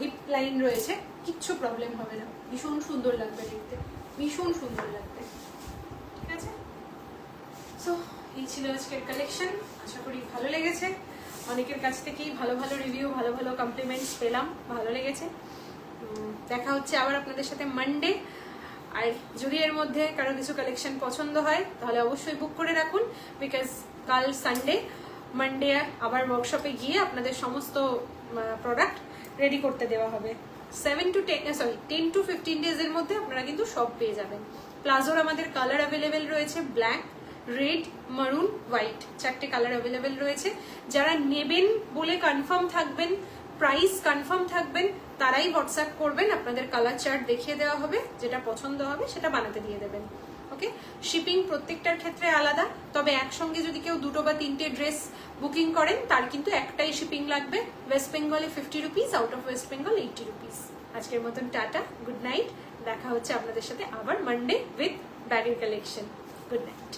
হিপ লাইন রয়েছে, কিচ্ছু প্রবলেম হবে না, ভীষণ সুন্দর লাগবে দেখতে, ভীষণ সুন্দর লাগবে, ঠিক আছে। সো এই ছিল আজকের কালেকশন, আশা করি ভালো লেগেছে। অনেকের কাছ থেকেই ভালো ভালো রিভিউ, ভালো ভালো কমপ্লিমেন্টস পেলাম, ভালো লেগেছে। দেখা হচ্ছে আবার আপনাদের সাথে মানডে। আর যদি এর মধ্যে কারো কিছু কালেকশন পছন্দ হয় তাহলে অবশ্যই বুক করে রাখুন, বিকজ কাল সানডে, মানডে আবার ওয়ার্কশপে গিয়ে আপনাদের সমস্ত প্রোডাক্ট রেডি করতে দেওয়া হবে। 10 to 15 ডেজের মধ্যে আপনারা কিন্তু সব পেয়ে যাবেন। প্লাজোর আমাদের কালার অ্যাভেলেবেল রয়েছে, ব্ল্যাক, রেড, মারুন, হোয়াইট, 4টে কালার অ্যাভেলেবেল রয়েছে। যারা নেবেন বলে কনফার্ম থাকবেন, প্রাইস কনফার্ম থাকবেন, তারাই হোয়াটসঅ্যাপ করবেন, আপনাদের কালার চার্ট দেখিয়ে দেওয়া হবে, যেটা পছন্দ হবে সেটা বানাতে দিয়ে দেবেন। ওকে, শিপিং প্রত্যেকটার ক্ষেত্রে আলাদা, তবে একসঙ্গে যদি কেউ 2 বা 3টে ড্রেস বুকিং করেন তার কিন্তু একটাই শিপিং লাগবে। ওয়েস্ট বেঙ্গলে 50 rupees, out of West Bengal 80 rupees. আজকের মতন টাটা, গুড নাইট। দেখা হচ্ছে আপনাদের সাথে আবার মানডে উইথ ব্যাগের কালেকশন। Good night.